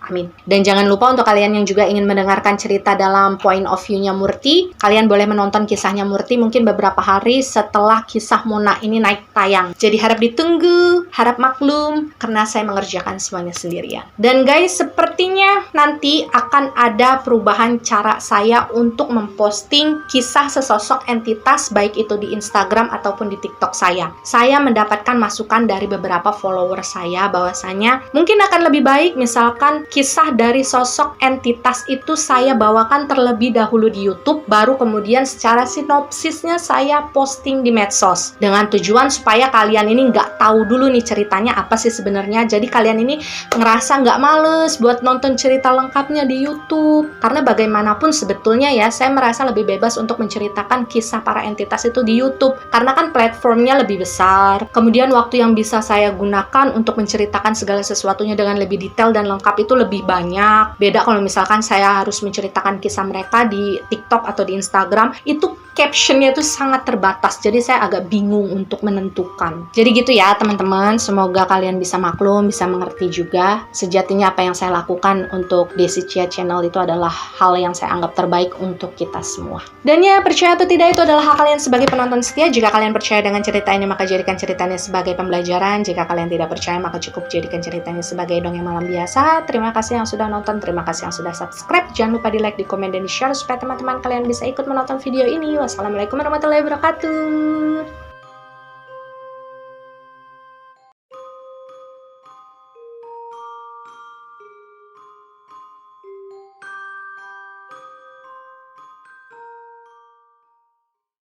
Amin. Dan jangan lupa untuk kalian yang juga ingin mendengarkan cerita dalam point of view-nya Murti, kalian boleh menonton kisahnya Murti mungkin beberapa hari setelah kisah Mona ini naik tayang. Jadi harap ditunggu, harap maklum, karena saya mengerjakan semuanya sendirian. Dan guys, sepertinya nanti akan ada perubahan cara saya untuk memposting kisah sesosok entitas, baik itu di Instagram ataupun di TikTok saya. Saya mendapatkan masukan dari beberapa follower saya bahwasanya mungkin akan lebih baik misalkan kisah dari sosok entitas itu saya bawakan terlebih dahulu di YouTube, baru kemudian secara sinopsisnya saya posting di medsos. Dengan tujuan supaya kalian ini nggak tahu dulu nih ceritanya apa sih sebenarnya. Jadi kalian ini ngerasa nggak males buat nonton cerita lengkapnya di YouTube. Karena bagaimanapun sebetulnya ya, saya merasa lebih bebas untuk menceritakan kisah para entitas itu di YouTube. Karena kan platformnya lebih besar. Kemudian waktu yang bisa saya gunakan untuk menceritakan segala sesuatunya dengan lebih detail dan lengkap itu lebih banyak. Beda kalau misalkan saya harus menceritakan kisah mereka di TikTok atau di Instagram, itu captionnya itu sangat terbatas, jadi saya agak bingung untuk menentukan. Jadi gitu ya teman-teman, semoga kalian bisa maklum, bisa mengerti juga. Sejatinya apa yang saya lakukan untuk Desi Cia Channel itu adalah hal yang saya anggap terbaik untuk kita semua. Dan ya, percaya atau tidak itu adalah hak kalian sebagai penonton setia. Jika kalian percaya dengan cerita ini, maka jadikan ceritanya sebagai pembelajaran. Jika kalian tidak percaya, maka cukup jadikan ceritanya sebagai dongeng malam biasa. Terima kasih yang sudah nonton, terima kasih yang sudah subscribe. Jangan lupa di like, di komen, dan di share supaya teman-teman kalian bisa ikut menonton video ini. Wassalamualaikum warahmatullahi wabarakatuh.